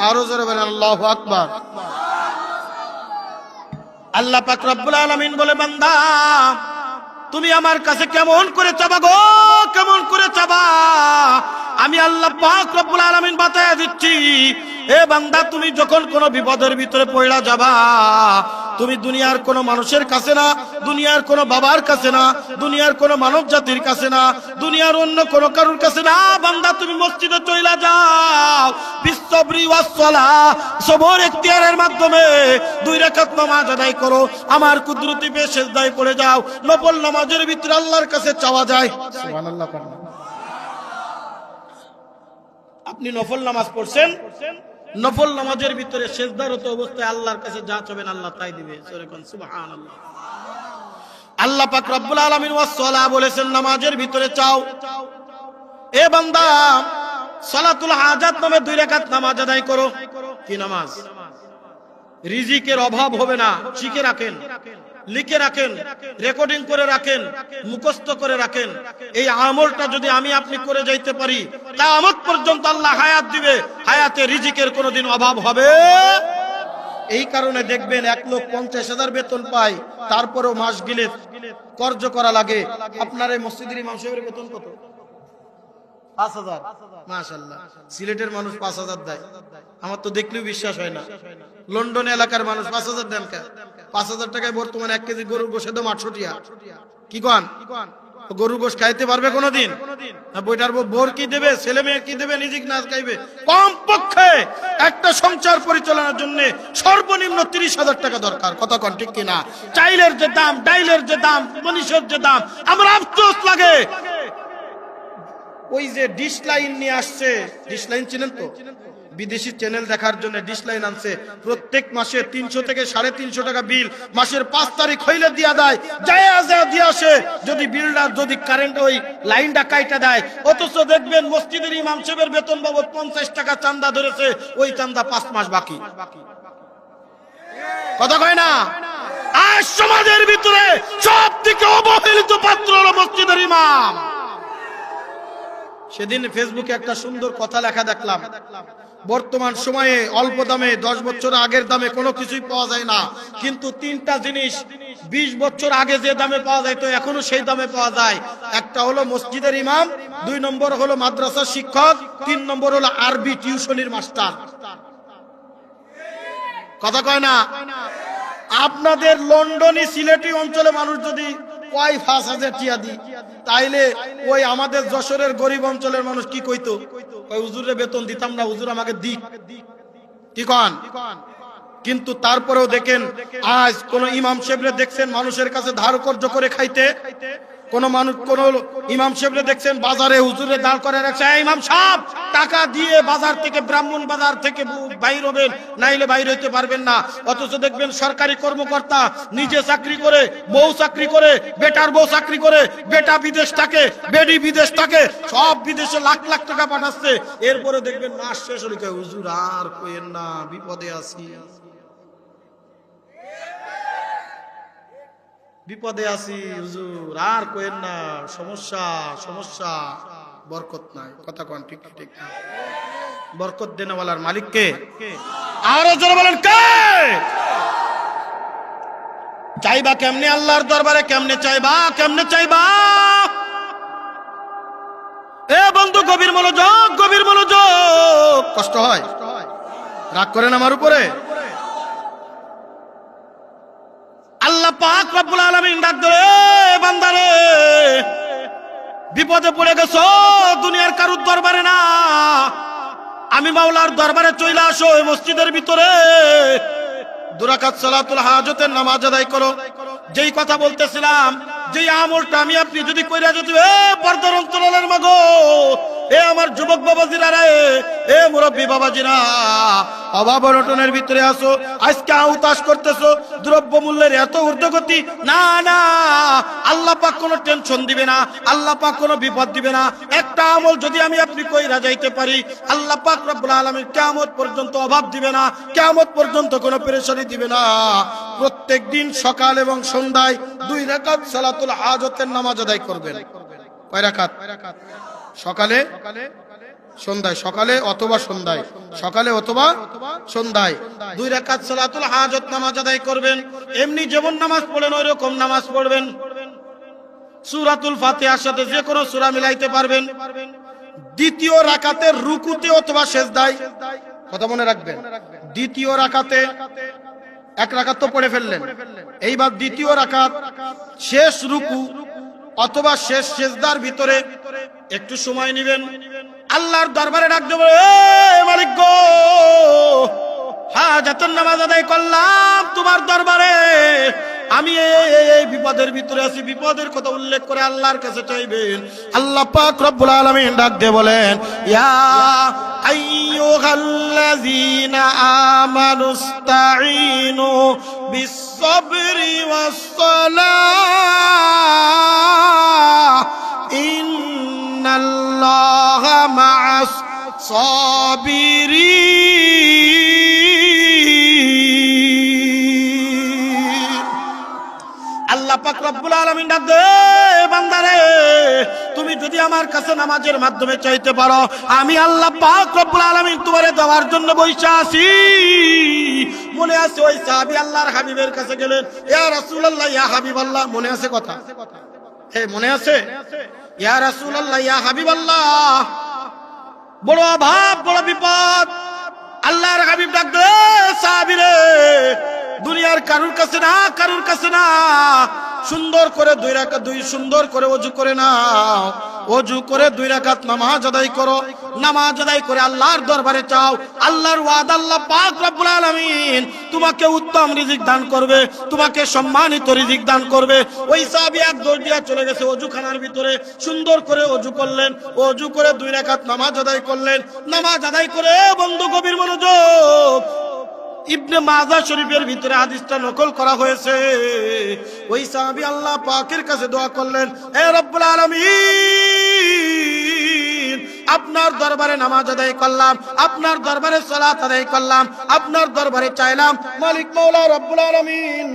আরো জোরে বলেন আল্লাহু আকবার। আল্লাহ পাক রব্বুল আলামিন বলে, বান্দা, তুমি আমার কাছে কেমন করে চাবা গো, কেমন করে চাবা? আমি আল্লাহ পাক রব্বুল আলামিন বাতায়া দিচ্ছি, এ বান্দা, তুমি যখন কোনো বিপদের ভিতরে পড়া যাবা, তুমি দুনিয়ার কোনো মানুষের কাছে না, দুনিয়ার কোনো বাবার কাছে না, দুনিয়ার কোনো মানব জাতির কাছে না, দুনিয়ার অন্য কোনো কারোর কাছে না, বান্দা, তুমি মসজিদে চইলা যাও, বিস-সাবরি ওয়াস-সালাহ, সবর ইখতিয়ারের মাধ্যমে 2 রাকাত নামাজ আদায় করো, আমার কুদরতি পেয়ে সিজদায় পড়ে যাও। নফল নামাজের ভিতরে আল্লাহর কাছে চাওয়া যায়। সুবহানাল্লাহ। আপনি নফল নামাজ পড়ছেন, নফল নামাজের ভিতরে সিজদারত অবস্থায় আল্লাহর কাছে যা চাবেন আল্লাহ তাই দিবে। জোরে কোন সুবহানাল্লাহ। আল্লাহ পাক রব্বুল আলামিন ওয়াস-সালাহ বলেছেন, নামাজের ভিতরে চাও। এ বান্দা, সালাতুল হাজাত নামে 2 রাকাত নামাজ আদায় করো। কি নামাজ? রিজিকের অভাব হবে না, শিখে রাখেন, লিখে রাখেন, রেকর্ডিং করে রাখেন, মুখস্থ করে রাখেন। এই আমলটা যদি আমি আপনি করে যাইতে পারি, কিয়ামত পর্যন্ত আল্লাহ হায়াত দিবে, হায়াতে রিজিকের কোনোদিন অভাব হবে। এই কারণে দেখবেন 1,50,000 বেতন পায়, তারপরেও মাস গেলে কর্জ করা লাগে। আপনার এই মসজিদের ইমাম সাহেবের বেতন কত? 5,000। মাশাআল্লাহ। সিলেটের মানুষ 5,000 দেয়, আমার তো দেখলেও বিশ্বাস হয় না। লন্ডন এলাকার মানুষ 5,000 দেন কে? 5,000 টাকায় বর্তমানে 1 কেজি গরুর গোশের দাম 800 টাকা। কি কন? গরুর গোশ খাইতে পারবে কোনোদিন? না, বইটার বোর কি দেবে, ছেলে মেয়ে কি দেবে, নিজেক নাচ খাইবে? কমপক্ষে একটা সংসার পরিচালনার জন্য সর্বনিম্ন 30,000 টাকা দরকার। কথা কন ঠিক কিনা? চাইলের যে দাম, ডাইলের যে দাম, মনীষের যে দাম, আমার আফসোস লাগে। ওই যে ডিশ লাইন নিয়ে আসছে, ডিশ লাইন চিনেন তো? বিদেশি চ্যানেল দেখার জন্য ডিশ লাইন আনছে, প্রত্যেক মাসে 300 থেকে 350 টাকা বিল, মাসের 5 তারিখ হইলে দিয়া দেয়, যায় দিয়ে আসে। যদি বিলটা, যদি কারেন্ট ওই লাইনটা কাইটা দেয়, অথচ দেখবেন মসজিদের ইমাম সাহেবের বেতন বাবদ 50 টাকা চান্দা ধরেছে, ওই চান্দা 5 মাস বাকি। কথা কয় না? আজ সমাজের ভিতরে সব থেকে অবহেলিত পাত্র হলো মসজিদের ইমাম। সেদিন ফেসবুকে একটা সুন্দর কথা লেখা দেখলাম, বর্তমান সময়ে অল্প দামে, 10 বছর আগের দামে কোনো কিছুই পাওয়া যায় না, কিন্তু 3টা জিনিস 20 বছর আগে যে দামে পাওয়া যায় তো এখনো সেই দামে পাওয়া যায়। একটা হলো মসজিদের ইমাম, 2 নম্বর হলো মাদ্রাসার শিক্ষক, 3 নম্বর হলো আরবি টিউশনির মাস্টার। কথা কয় না? আপনাদের লন্ডনি সিলেটি অঞ্চলে মানুষ যদি 5,000 টাকা দিই, তাইলে ওই আমাদের যশোরের গরিব অঞ্চলের মানুষ কি কইতো? ওই হুজুরের বেতন দিতাম না, হুজুর আমাকে দিক। কি কন? কিন্তু তারপরেও দেখেন, আজ কোন ইমাম সাহেবরে দেখছেন মানুষের কাছে ধার কর্জ করে খাইতে? কোন মানুষ কোন ইমাম সাহেবরে দেখছেন বাজারে হুজুরে দাঁড় করে রাখছে, ইমাম সাহেব টাকা দিয়ে বাজার থেকে ব্রাহ্মণ বাজার থেকে বাইর হবেন, নাইলে বাইর হইতে পারবেন না। অথচ দেখবেন সরকারি কর্মকর্তা নিজে চাকরি করে, বউ চাকরি করে, বেটার বউ চাকরি করে, বেটা বিদেশ থাকে, বেডি বিদেশ থাকে, সব বিদেশে লাখ লাখ টাকা পাঠাচ্ছে। এরপরে দেখবেন মাস শেষ হলে কয় হুজুর আর কইেন না, বিপদে আছি, বিপদে আছি হুজুর, আর কইেন না, সমস্যা সমস্যা, বরকত নাই। কথা কোন ঠিক ঠিক না? বরকত দেনেওয়ালার মালিক কে? আরো জোরে বলেন কে? চাইবা কেমনে আল্লাহর দরবারে? কেমনে চাইবা? কেমনে চাইবা? এ বন্ধু গভীর মনোযোগ, গভীর মনোযোগ। কষ্ট হয়? রাগ করেন আমার উপরে? আল্লাহ পাক রব্বুল আলামিন ডাক ধরে, বান্দারে বিপদে পড়ে গেছো, দুনিয়ার কারুর দরবারে না, আমি মাওলার দরবারে চলে আসো। এই মসজিদের ভিতরে 2 রাকাত সালাতুল হাজতের নামাজ আদায় করো। যেই কথা বলতেছিলাম, যেই আমলটা আমি আপনি যদি কইরা যদি পর্দার অন্তরালের মাগো, এ আমার যুবক বাবাজিরা রে, এ মুরব্বী বাবাজিরা, অভাব অনটনের ভিতরে আসো, আজকে আউতাস করতেছো, দ্রব্য মূল্যের এত ঊর্ধ্বগতি, না না, আল্লাহ পাক কোনো টেনশন দিবে না, আল্লাহ পাক কোনো বিপদ দিবে না। একটা আমল যদি আমি আপনি কইরা যাইতে পারি, আল্লাহ পাক রব্বুল আলামিন কিয়ামত পর্যন্ত অভাব দিবে না, কিয়ামত পর্যন্ত কোনো পেরেশানি দিবে না। প্রত্যেক দিন সকাল এবং সন্ধ্যায় 2 রাকাত সালাতুল হাজতের নামাজ আদায় করবেন। কয় রাকাত? সকালে সন্ধ্যায়, সকালে অথবা সন্ধ্যায়, সকালে অথবা সন্ধ্যায় 2 রাকাত সালাতুল হাজত নামাজ আদায় করবেন। এমনি যেমন নামাজ পড়েন ওই রকম নামাজ পড়বেন। সূরাতুল ফাতিহার সাথে যে কোনো সূরা মিলাইতে পারবেন। দ্বিতীয় রাকাতের রুকুতে অথবা সিজদায়, কথা মনে রাখবেন, দ্বিতীয় রাকাতে 1 রাকাত তো পড়ে ফেললেন, এইবার দ্বিতীয় রাকাত শেষ রুকু অথবা শেষ সিজদার ভিতরে একটু সময় নেবেন, আল্লাহর দরবারে ডাক দেব, এ মালিক গো, হাজাতুন নামাজ আদায় করলাম তোমার দরবারে, আমি এই বিপদের ভিতরে আছি। বিপদের কথা উল্লেখ করে আল্লাহর কাছে চাইবেন। আল্লাহ পাক রব্বুল আলামিন ডাক দিয়ে বলেন, ইয়া আইয়ুহাল্লাযীনা আমানুস্তাঈনু বিস-সাবরি ওয়াস-সালাহ ইন্নাল্লাহা মা'আস সাবিরিন। আল্লাহ পাক রব্বুল আলামিন ডাক দে, বান্দারে তুমি যদি আমার কাছে নামাজের মাধ্যমে চাইতে পারো, আমি আল্লাহ পাক রব্বুল আলামিন তোমারে দেওয়ার জন্য বইসা আছি। মনে আছে ওই সাহাবী আল্লাহর হাবিবের কাছে গেলেন, ইয়া রাসূলুল্লাহ, ইয়া হাবিবাল্লাহ, মনে আছে কথা? হ্যাঁ মনে আছে? ইয়া রাসূলুল্লাহ, ইয়া হাবিবাল্লাহ, বড় অভাব, বড় বিপদ। আল্লাহর হাবিব ডাক দে, সাহাবীরে দুনিয়ার কারুর কাছে না, কারুর কাছে না, সুন্দর করে 2 রাকাত, সুন্দর করে ওযু করে নাও, ওযু করে 2 রাকাত নামাজ আদায় করো। নামাজ আদায় করে আল্লাহর দরবারে চাও। আল্লাহর ওয়াদা, আল্লাহ পাক রব্বুল আলামিন তোমাকে উত্তম রিজিক দান করবে, তোমাকে সম্মানিত রিজিক দান করবে। ওই সাহাবী এক দৌড় দিয়া চলে গেছে ওযুখানার ভিতরে, সুন্দর করে ওযু করলেন, ওযু করে 2 রাকাত নামাজ আদায় করলেন। নামাজ আদায় করে বন্ধু গভীর মনোযোগ, ইবনে মাজাহ শরীফের ভিতরে হাদিসটা নকল করা হয়েছে। ওই সাহাবী আল্লাহ পাকের কাছে দোয়া করলেন, হে রব্বুল আলামিন, আপনার দরবারে নামাজ আদায় করলাম, আপনার দরবারে সালাত আদায় করলাম, আপনার দরবারে চাইলাম, মালিক মাওলা রব্বুল আলামিন